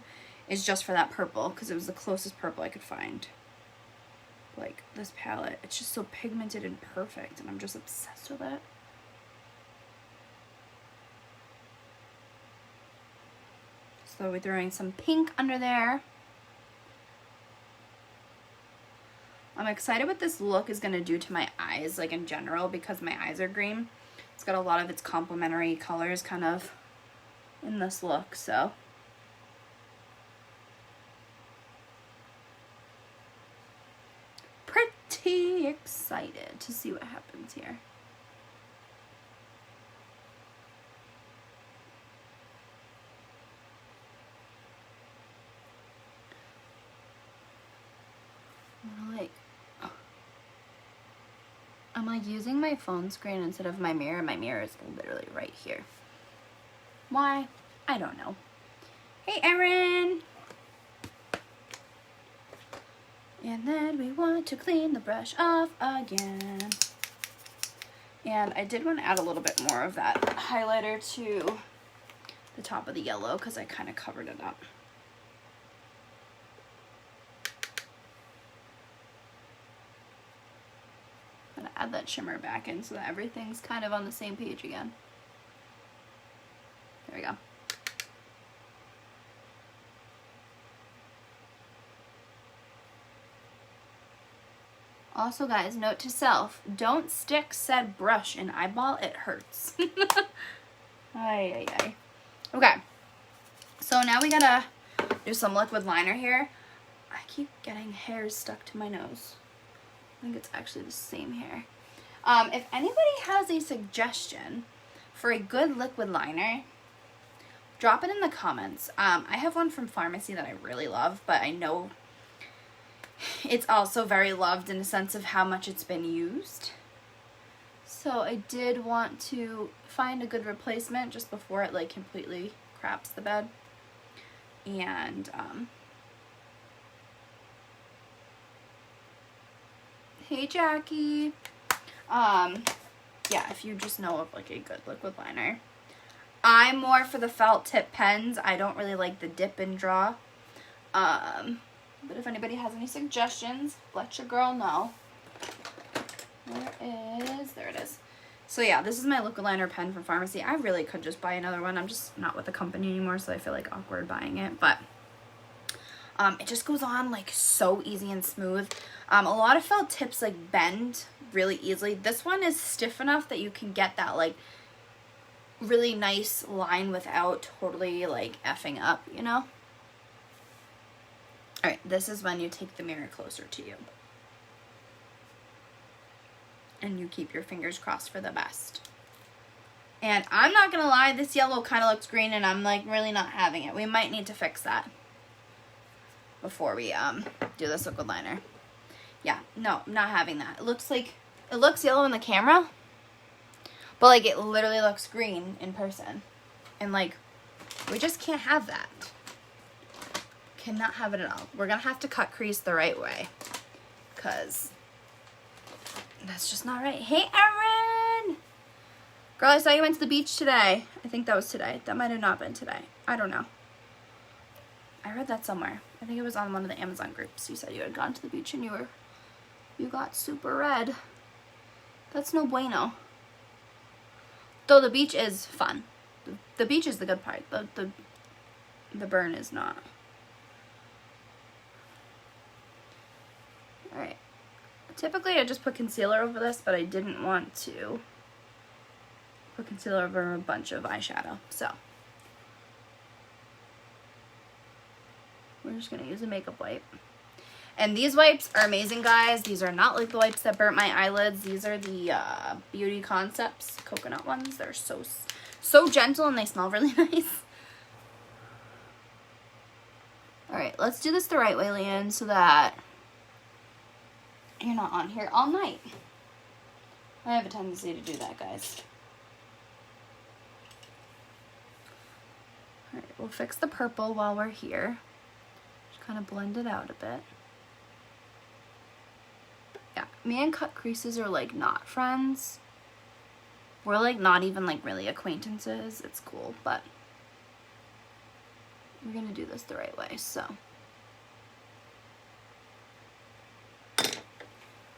is just for that purple, because it was the closest purple I could find. Like, this palette, it's just so pigmented and perfect, and I'm just obsessed with it. So we're throwing some pink under there. I'm excited what this look is going to do to my eyes, like in general, because my eyes are green. It's got a lot of its complementary colors kind of in this look, so. Pretty excited to see what happens here. I'm like using my phone screen instead of my mirror. My mirror is literally right here. Why? I don't know. Hey, Erin! And then we want to clean the brush off again. And I did want to add a little bit more of that highlighter to the top of the yellow because I kind of covered it up. Add that shimmer back in so that everything's kind of on the same page again. There we go. Also, guys, note to self, don't stick said brush in eyeball, it hurts. Ay, ay, ay. Okay, so now we gotta do some liquid liner here. I keep getting hairs stuck to my nose. I think it's actually the same hair. If anybody has a suggestion for a good liquid liner, drop it in the comments. I have one from Pharmacy that I really love, but I know it's also very loved in the sense of how much it's been used. So I did want to find a good replacement just before it like completely craps the bed. And hey Jackie. Yeah, if you just know of like a good liquid liner. I'm more for the felt tip pens. I don't really like the dip and draw. But if anybody has any suggestions, let your girl know. There it is. So yeah, this is my liquid liner pen from Pharmacy. I really could just buy another one. I'm just not with the company anymore, so I feel like awkward buying it. But it just goes on like so easy and smooth. A lot of felt tips like bend really easily. This one is stiff enough that you can get that like really nice line without totally like effing up, you know? Alright, this is when you take the mirror closer to you. And you keep your fingers crossed for the best. And I'm not gonna lie, this yellow kind of looks green and I'm like really not having it. We might need to fix that before we do this liquid liner. Yeah, no, I'm not having that. It looks yellow in the camera, but like it literally looks green in person. And like, we just can't have that. Cannot have it at all. We're gonna have to cut crease the right way, because that's just not right. Hey, Erin! Girl, I saw you went to the beach today. I think that was today. That might have not been today. I don't know. I read that somewhere. I think it was on one of the Amazon groups. You said you had gone to the beach and you got super red. That's no bueno. Though the beach is fun. The beach is the good part. The burn is not. Alright. Typically I just put concealer over this, but I didn't want to put concealer over a bunch of eyeshadow. So we're just going to use a makeup wipe. And these wipes are amazing, guys. These are not like the wipes that burnt my eyelids. These are the Beauty Concepts coconut ones. They're so gentle and they smell really nice. Alright, let's do this the right way, Leanne, so that you're not on here all night. I have a tendency to do that, guys. Alright, we'll fix the purple while we're here. Just kind of blend it out a bit. Yeah, me and cut creases are like not friends. We're like not even like really acquaintances. It's cool, but we're gonna do this the right way, so.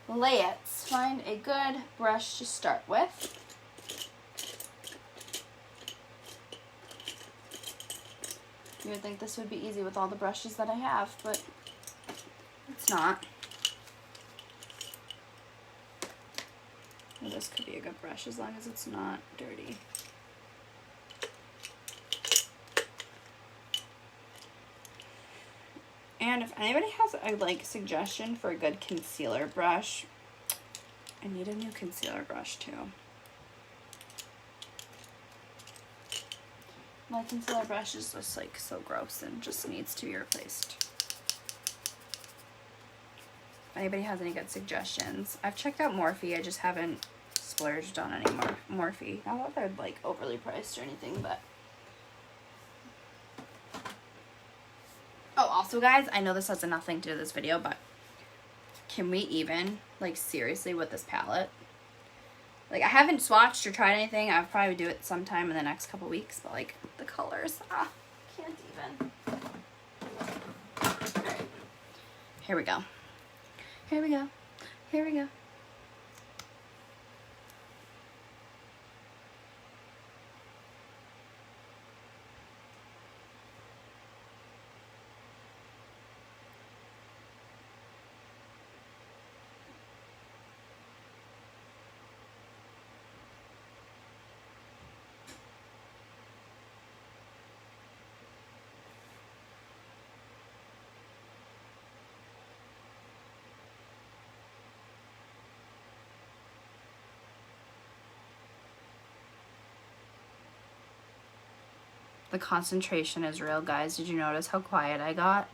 Let's find a good brush to start with. You would think this would be easy with all the brushes that I have, but it's not. Well, this could be a good brush as long as it's not dirty. And if anybody has a like suggestion for a good concealer brush, I need a new concealer brush too. My concealer brush is just like so gross and just needs to be replaced. If anybody has any good suggestions. I've checked out Morphe, I just haven't splurged on any more Morphe. Not that they're like overly priced or anything, but. Oh, also guys, I know this has nothing to do with this video, but can we even, like seriously with this palette? Like I haven't swatched or tried anything. I'll probably do it sometime in the next couple weeks, but like the colors, can't even. All right. Here we go. Here we go. Here we go. The concentration is real, guys. Did you notice how quiet I got?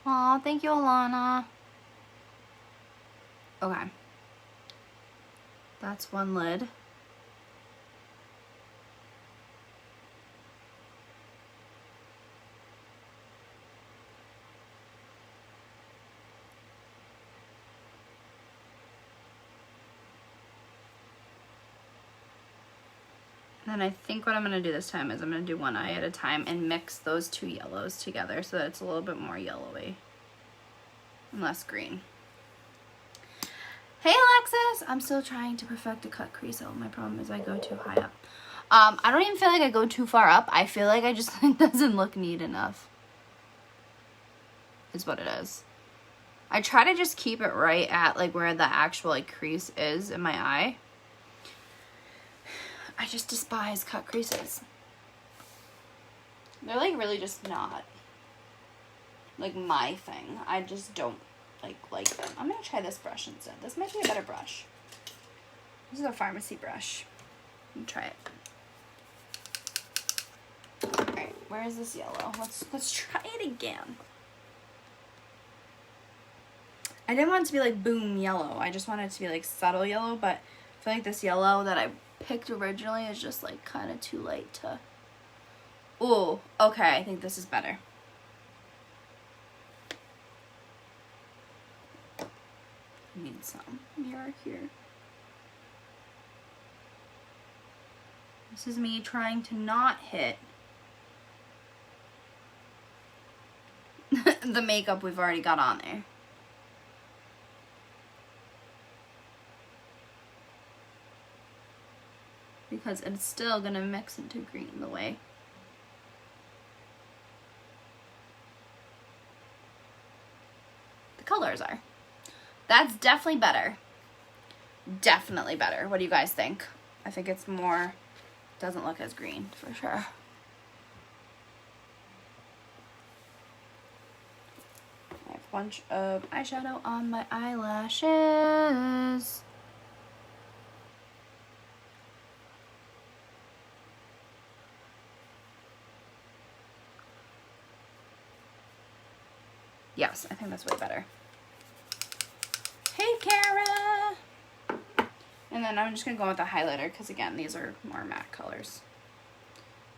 Aw, thank you, Alana. Okay. That's one lid. And I think what I'm going to do this time is I'm going to do one eye at a time and mix those two yellows together so that it's a little bit more yellowy and less green. Hey Alexis! I'm still trying to perfect a cut crease. Oh, my problem is I go too high up. I don't even feel like I go too far up. I feel like I just it doesn't look neat enough. Is what it is. I try to just keep it right at like where the actual like crease is in my eye. I just despise cut creases. They're like really just not like my thing. I just don't like them. I'm gonna try this brush instead. This might be a better brush. This is a pharmacy brush. Let me try it. Alright, where is this yellow? Let's try it again. I didn't want it to be like boom yellow. I just wanted it to be like subtle yellow, but I feel like this yellow that I picked originally is just like kind of too light to. Ooh, okay, I think this is better. I need some mirror here. This is me trying to not hit the makeup we've already got on there. Because it's still gonna mix into green the way. The colors are. That's definitely better. Definitely better. What do you guys think? I think it's more, doesn't look as green for sure. I have a bunch of eyeshadow on my eyelashes. Yes, I think that's way better. Hey, Kara! And then I'm just going to go with the highlighter because, again, these are more matte colors.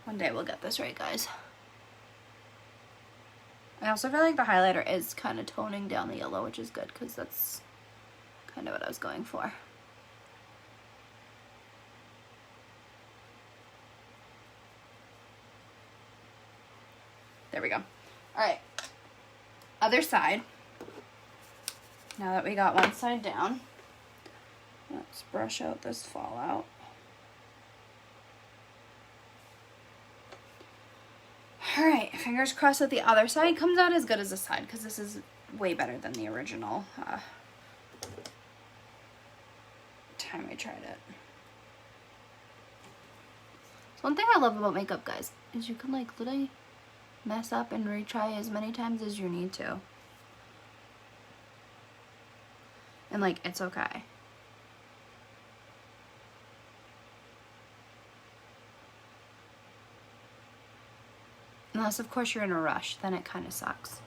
One day we'll get this right, guys. I also feel like the highlighter is kind of toning down the yellow, which is good because that's kind of what I was going for. we go. All right. Other side. Now that we got one side down, let's brush out this fallout. All right, fingers crossed that the other side comes out as good as this side, because this is way better than the original time I tried it. So one thing I love about makeup, guys, is you can like literally mess up and retry as many times as you need to. And like, it's okay. Unless, of course, you're in a rush, then it kind of sucks.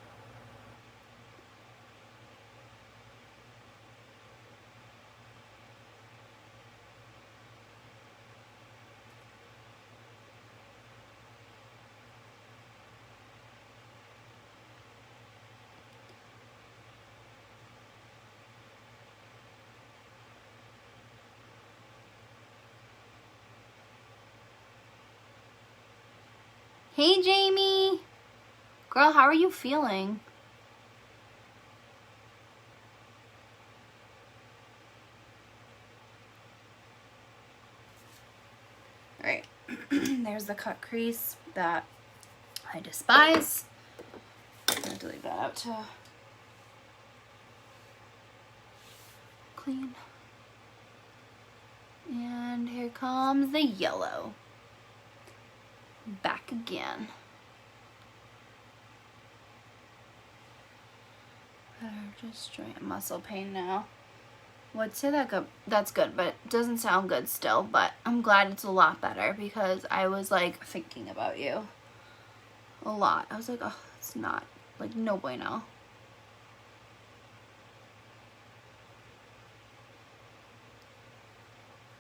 Hey, Jamie. Girl, how are you feeling? All right. There's the cut crease that I despise. I'm going to delete that out to clean. And here comes the yellow. Back again. Just joint muscle pain now. Would say that that's good, but it doesn't sound good still. But I'm glad it's a lot better, because I was like thinking about you a lot. I was like, oh, it's not like no bueno.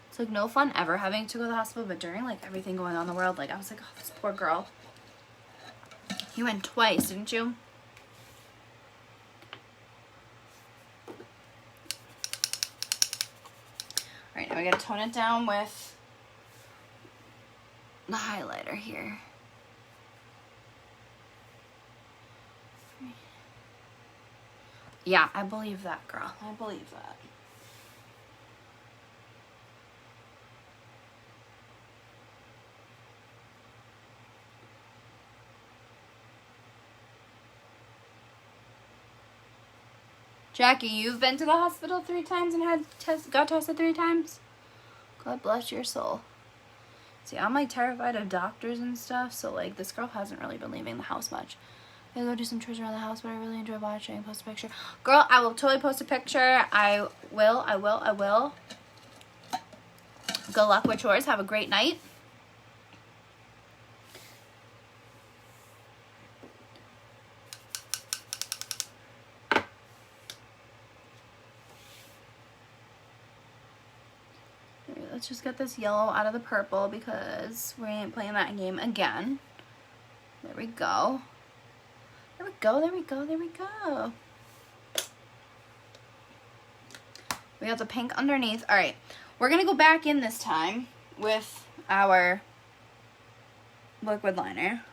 It's like no fun ever having to go to the hospital, but during like everything going on in the world, like I was like, oh, this poor girl. You went twice, didn't you? All right, now we gotta tone it down with the highlighter here. Yeah, I believe that, girl. I believe that. Jackie, you've been to the hospital 3 times and got tested 3 times? God bless your soul. See, I'm like terrified of doctors and stuff, so like this girl hasn't really been leaving the house much. I go do some chores around the house, but I really enjoy watching. Post a picture. Girl, I will totally post a picture. I will. Good luck with chores. Have a great night. Let's just get this yellow out of the purple, because we ain't playing that game again. There we go. There we go, there we go, there we go. We got the pink underneath. All right, we're gonna go back in this time with our liquid liner.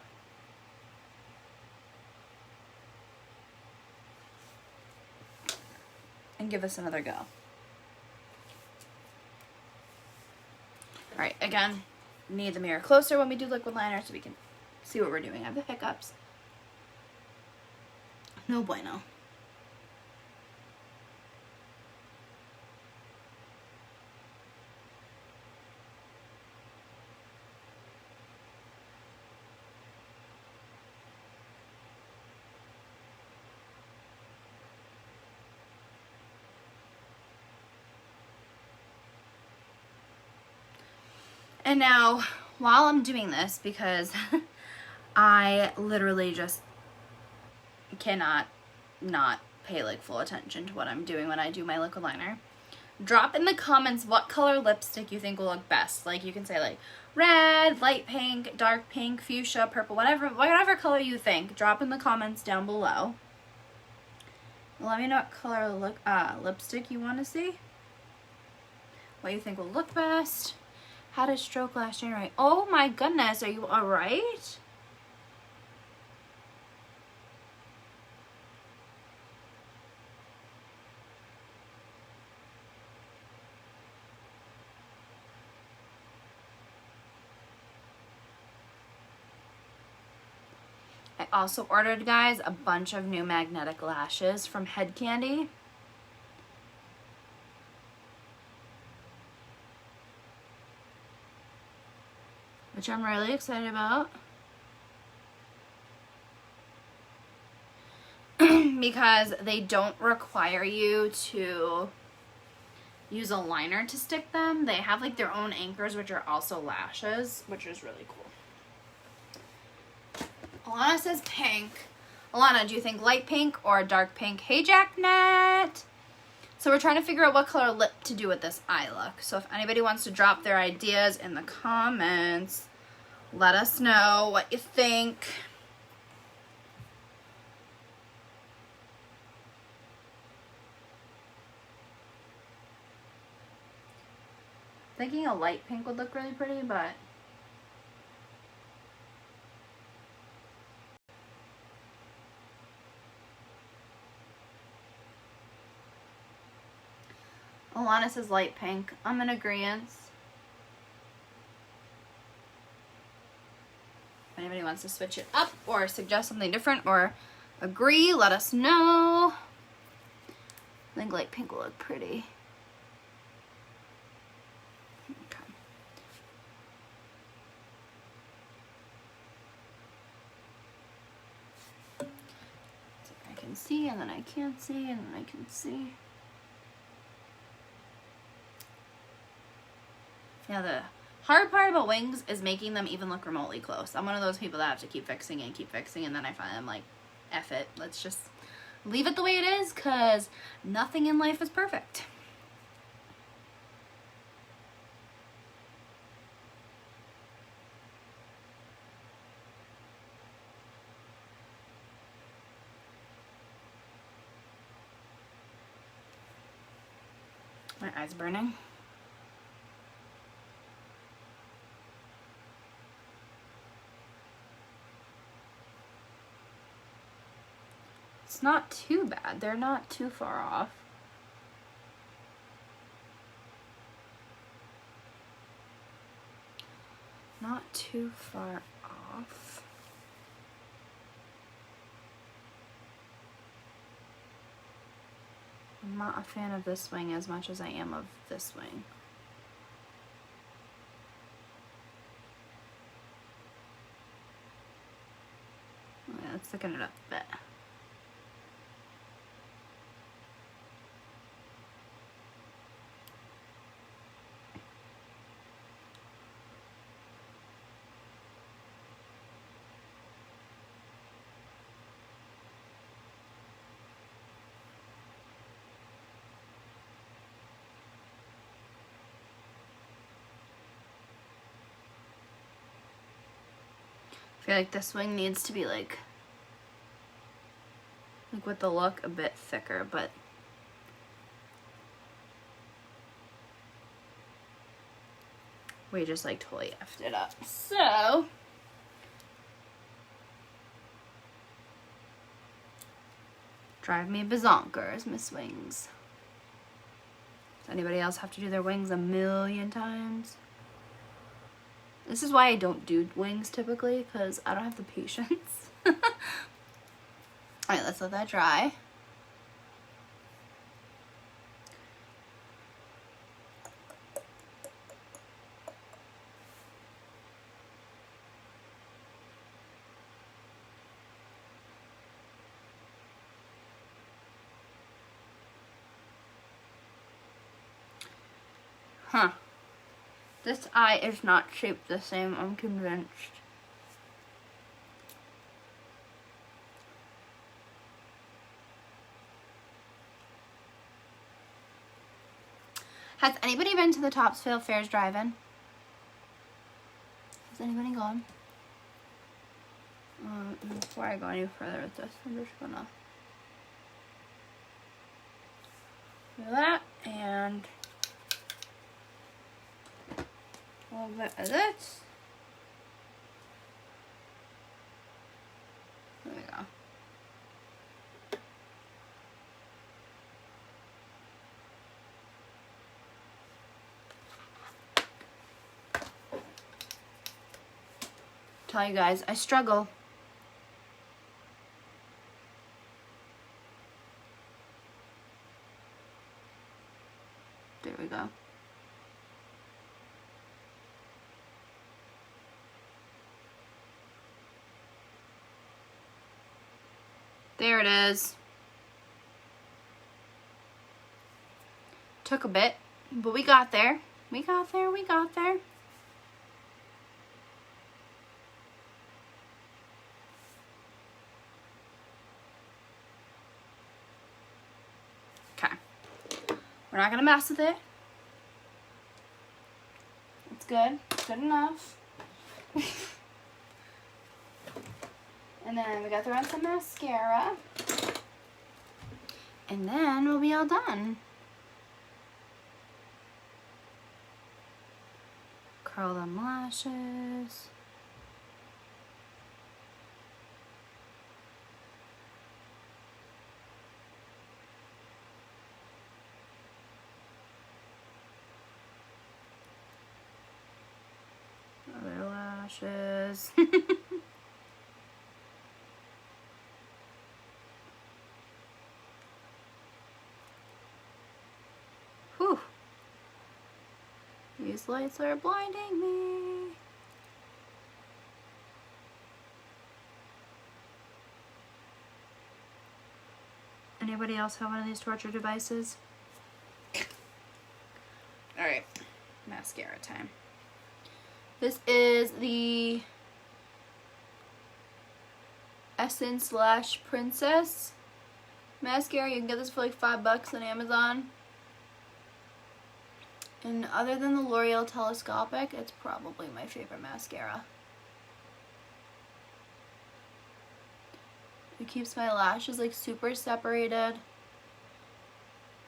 And give this another go. All right, again, need the mirror closer when we do liquid liner so we can see what we're doing. I have the hiccups. No bueno. And now, while I'm doing this, because I literally just cannot not pay like full attention to what I'm doing when I do my liquid liner, drop in the comments what color lipstick you think will look best. Like you can say like red, light pink, dark pink, fuchsia, purple, whatever color you think. Drop in the comments down below. Let me know what color lipstick you want to see. What you think will look best. Had a stroke last January. Oh my goodness, are you alright? I also ordered, guys, a bunch of new magnetic lashes from Head Candy. Which I'm really excited about. Because they don't require you to use a liner to stick them. They have like their own anchors, which are also lashes, which is really cool. Alana says pink. Alana, do you think light pink or dark pink? Hey, Jacknet. So we're trying to figure out what color lip to do with this eye look. So if anybody wants to drop their ideas in the comments, let us know what you think. Thinking a light pink would look really pretty, but Alana says light pink. I'm in agreement. If anybody wants to switch it up or suggest something different or agree, let us know. I think light pink will look pretty. Okay. So I can see, and then I can't see, and then I can see. Yeah, the hard part about wings is making them even look remotely close. I'm one of those people that have to keep fixing and keep fixing, and then I find I'm like, F it. Let's just leave it the way it is, because nothing in life is perfect. My eye's burning. It's not too bad. They're not too far off. Not too far off. I'm not a fan of this wing as much as I am of this wing. Yeah, let's thicken it up a bit. I feel like this wing needs to be like with the look a bit thicker, but we just like totally effed it up. So drive me bazonkers, Miss Wings. Does anybody else have to do their wings a million times? This is why I don't do wings typically, because I don't have the patience. Alright, let's let that dry. Huh. This eye is not shaped the same, I'm convinced. Has anybody been to the Topsfield Fairs Drive-In? Has anybody gone? Before I go any further with this, I'm just gonna do that and a little bit of this. There we go. Tell you guys, I struggle. we go. There it is. Took a bit, but we got there. We got there, we got there. Okay. We're not gonna mess with it. It's good. It's good enough. And then we got to throw on some mascara. And then we'll be all done. Curl them lashes. Other lashes. Whew. These lights are blinding me. Anybody else have one of these torture devices? Alright, mascara time. This is the Essence Lash Princess mascara. You can get this for like $5 on Amazon. And other than the L'Oreal Telescopic, it's probably my favorite mascara. It keeps my lashes like super separated.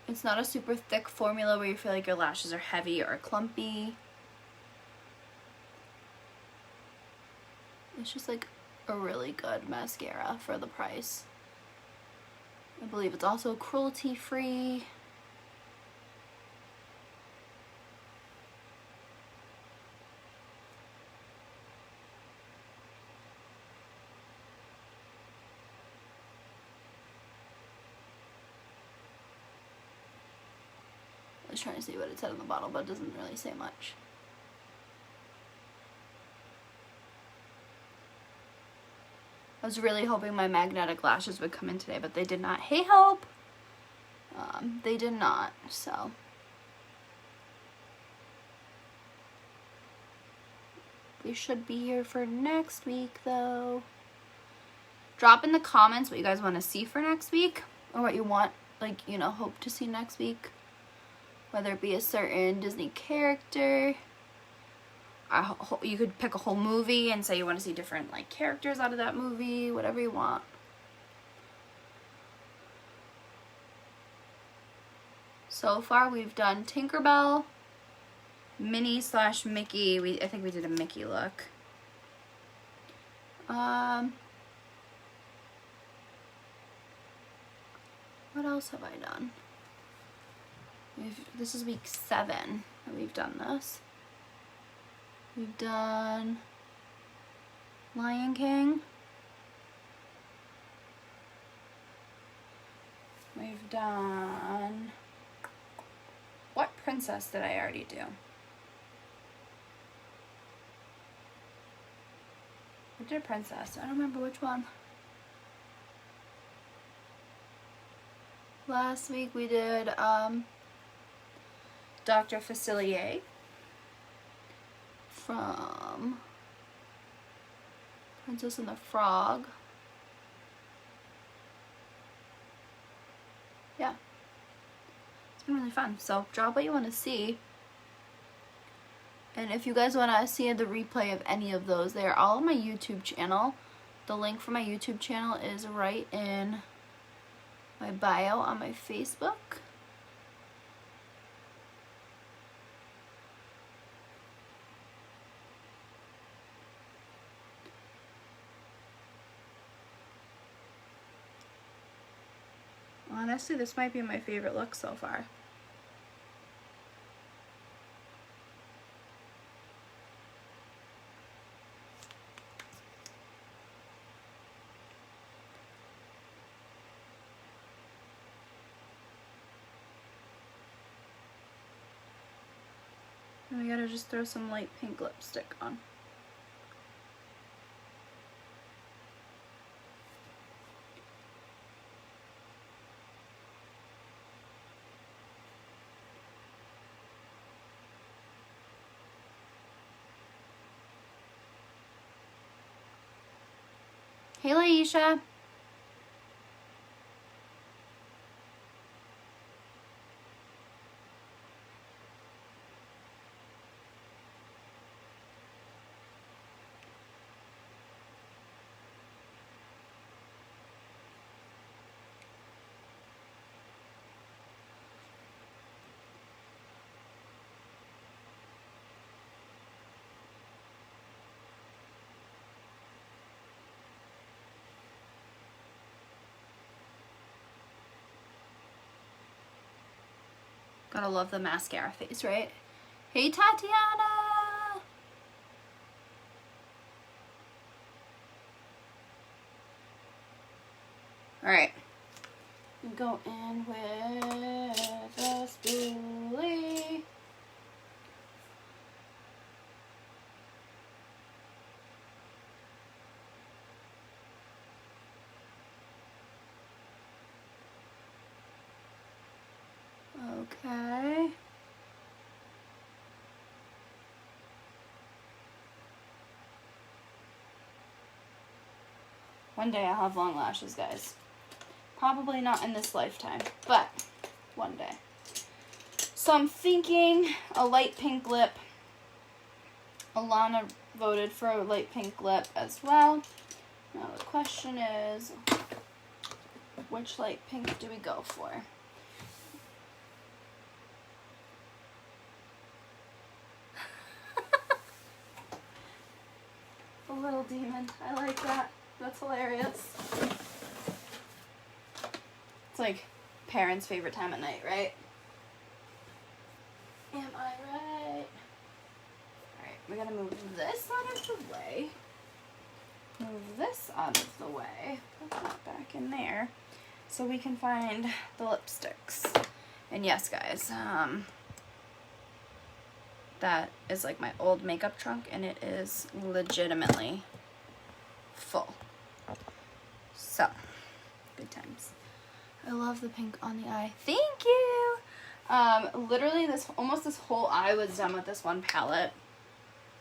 It's not a super thick formula where you feel like your lashes are heavy or clumpy. It's just like a really good mascara for the price. I believe it's also cruelty free. I was trying to see what it said on the bottle, but it doesn't really say much. I was really hoping my magnetic lashes would come in today, but they did not. Hey, Hope! They did not, so. They should be here for next week, though. Drop in the comments what you guys want to see for next week, or what you want, like, you know, hope to see next week. Whether it be a certain Disney character. You could pick a whole movie and say you want to see different like characters out of that movie, whatever you want. So far we've done Tinkerbell, Minnie / Mickey. I think we did a Mickey look. What else have I done? This is week 7 that we've done this. We've done Lion King. We've done... What princess did I already do? I did a princess. I don't remember which one. Last week we did Dr. Facilier from Princess and the Frog. Yeah. It's been really fun. So drop what you want to see. And if you guys want to see the replay of any of those, they are all on my YouTube channel. The link for my YouTube channel is right in my bio on my Facebook. Honestly, this might be my favorite look so far. And we gotta just throw some light pink lipstick on. Hey, Laisha. Gotta love the mascara face, right? Hey, Tatiana! Alright. Go in with the spoolie. Okay. One day I'll have long lashes, guys. Probably not in this lifetime, but one day. So I'm thinking a light pink lip. Alana voted for a light pink lip as well. Now the question is, which light pink do we go for? A little demon. I like that. That's hilarious. It's like parents' favorite time of night, right? Am I right? Alright, we gotta move this out of the way. Move this out of the way. Put that back in there so we can find the lipsticks. And yes, guys, that is like my old makeup trunk, and it is legitimately full. So, good times. I love the pink on the eye. Thank you! Literally almost this whole eye was done with this one palette,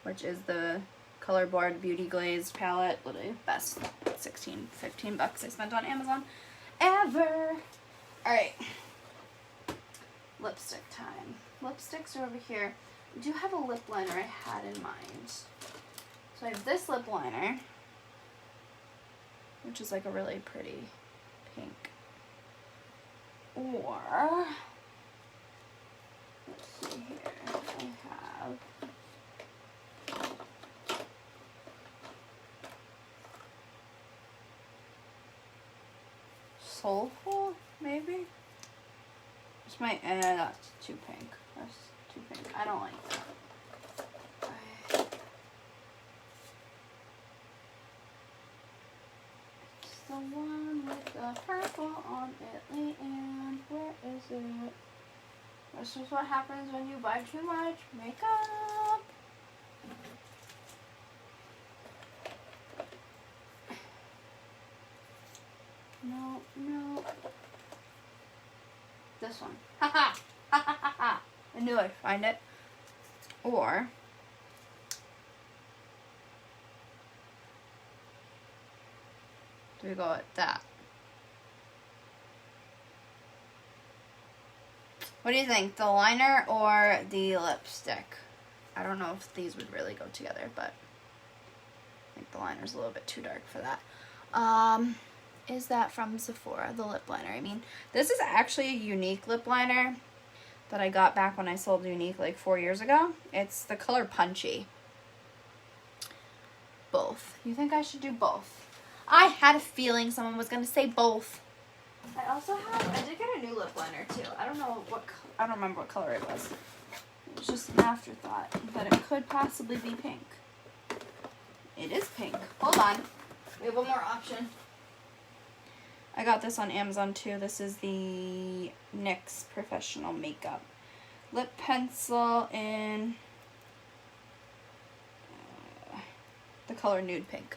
which is the Colorboard Beauty Glazed palette. Literally best 16, 15 bucks I spent on Amazon ever. Alright. Lipstick time. Lipsticks are over here. I do have a lip liner I had in mind. So I have this lip liner, which is like a really pretty pink. Or, let's see here, I have Soulful, maybe? This might, that's too pink. That's too pink. I don't like that. It's the one with the purple on it, and where is it? This is what happens when you buy too much makeup. No, no. This one. Ha ha! Ha ha ha ha! I knew I'd find it. Or do we go with that? What do you think? The liner or the lipstick? I don't know if these would really go together, but I think the liner's a little bit too dark for that. Is that from Sephora, the lip liner? I mean, this is actually a Younique lip liner that I got back when I sold Younique like 4 years ago. It's the color Punchy. Both. You think I should do both? I had a feeling someone was going to say both. I did get a new lip liner too. I don't remember what color it was. It was just an afterthought that it could possibly be pink. It is pink. Hold on. We have one more option. I got this on Amazon too. This is the NYX Professional Makeup Lip Pencil in the color nude pink.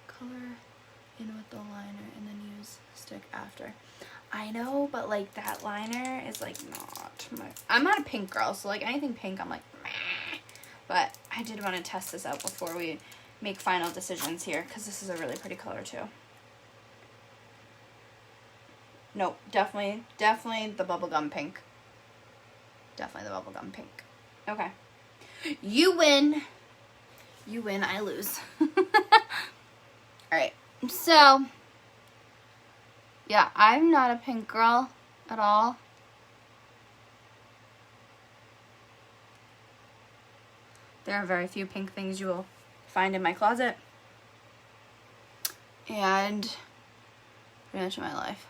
Color in with the liner and then use stick after. I know, but like that liner is like not my, I'm not a pink girl, so like anything pink I'm like meh. But I did want to test this out before we make final decisions here, because this is a really pretty color too. Nope, definitely the bubblegum pink. Definitely the bubblegum pink. Okay. You win. You win, I lose. Alright, so, yeah, I'm not a pink girl at all. There are very few pink things you will find in my closet. And pretty much in my life.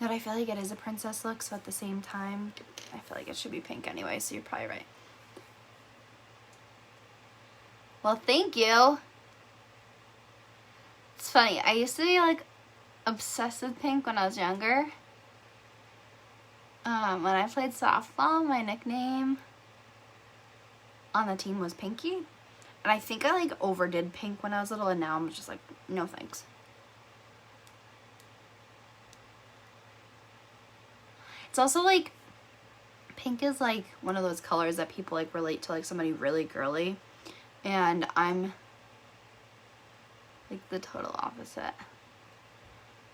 But I feel like it is a princess look, so at the same time, I feel like it should be pink anyway, so you're probably right. Well, thank you. It's funny, I used to be like obsessed with pink when I was younger. When I played softball, my nickname on the team was Pinky. And I think I like overdid pink when I was little, and now I'm just like, no thanks. It's also like, pink is like one of those colors that people like relate to like somebody really girly. And I'm like the total opposite.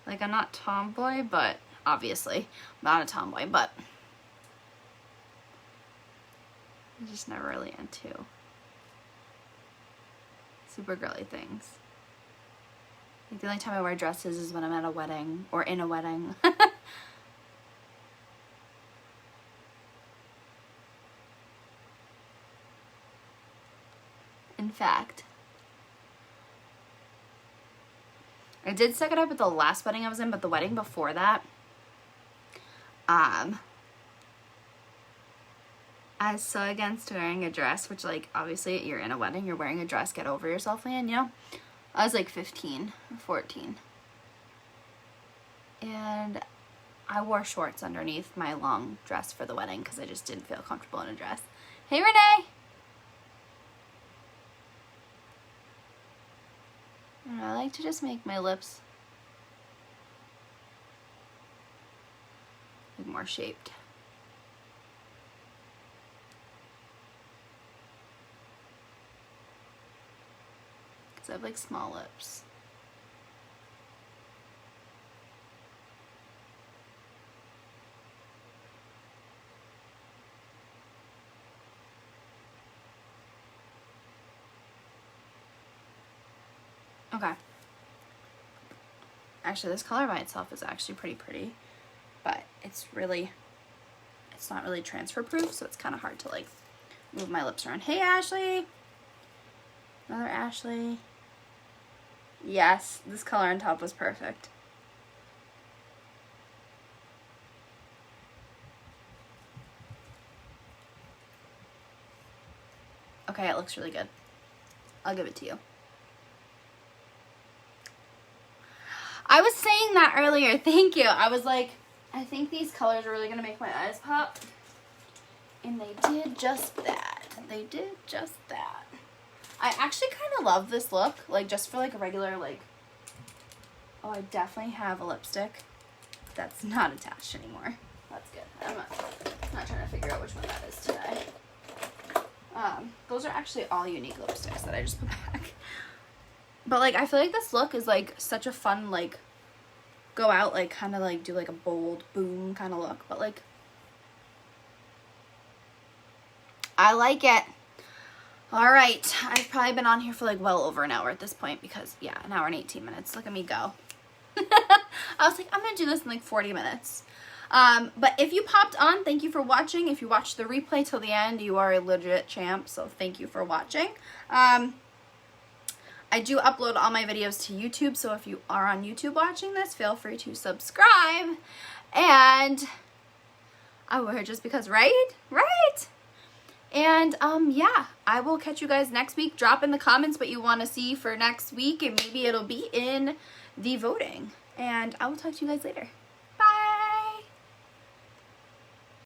Like I'm not tomboy, but obviously I'm not a tomboy, but I'm just never really into super girly things. Like the only time I wear dresses is when I'm at a wedding or in a wedding. In fact, I did suck it up at the last wedding I was in, but the wedding before that, I was so against wearing a dress, which like obviously you're in a wedding, you're wearing a dress, get over yourself, Leanne, you know? I was like 15 or 14. And I wore shorts underneath my long dress for the wedding because I just didn't feel comfortable in a dress. Hey, Renee! And I like to just make my lips look more shaped. Because I have like small lips. Okay. Actually, this color by itself is actually pretty pretty, but it's not really transfer proof, so it's kind of hard to like move my lips around. Hey, Ashley! Another Ashley. Yes, this color on top was perfect. Okay, it looks really good. I'll give it to you. I was saying that earlier, thank you. I was like, I think these colors are really gonna make my eyes pop. And they did just that. They did just that. I actually kind of love this look, like just for like a regular like, oh, I definitely have a lipstick that's not attached anymore. That's good. I'm not trying to figure out which one that is today. Those are actually all Unique lipsticks that I just put back. But like, I feel like this look is like such a fun, like, go out, like, kind of like do like a bold boom kind of look. But like, I like it. All right, I've probably been on here for like well over an hour at this point because, yeah, an hour and 18 minutes. Look at me go. I was like, I'm gonna do this in like 40 minutes. But if you popped on, thank you for watching. If you watched the replay till the end, you are a legit champ, so thank you for watching. I do upload all my videos to YouTube, so if you are on YouTube watching this, feel free to subscribe. And I wear just because, right? Right? And yeah, I will catch you guys next week. Drop in the comments what you want to see for next week, and maybe it'll be in the voting. And I will talk to you guys later.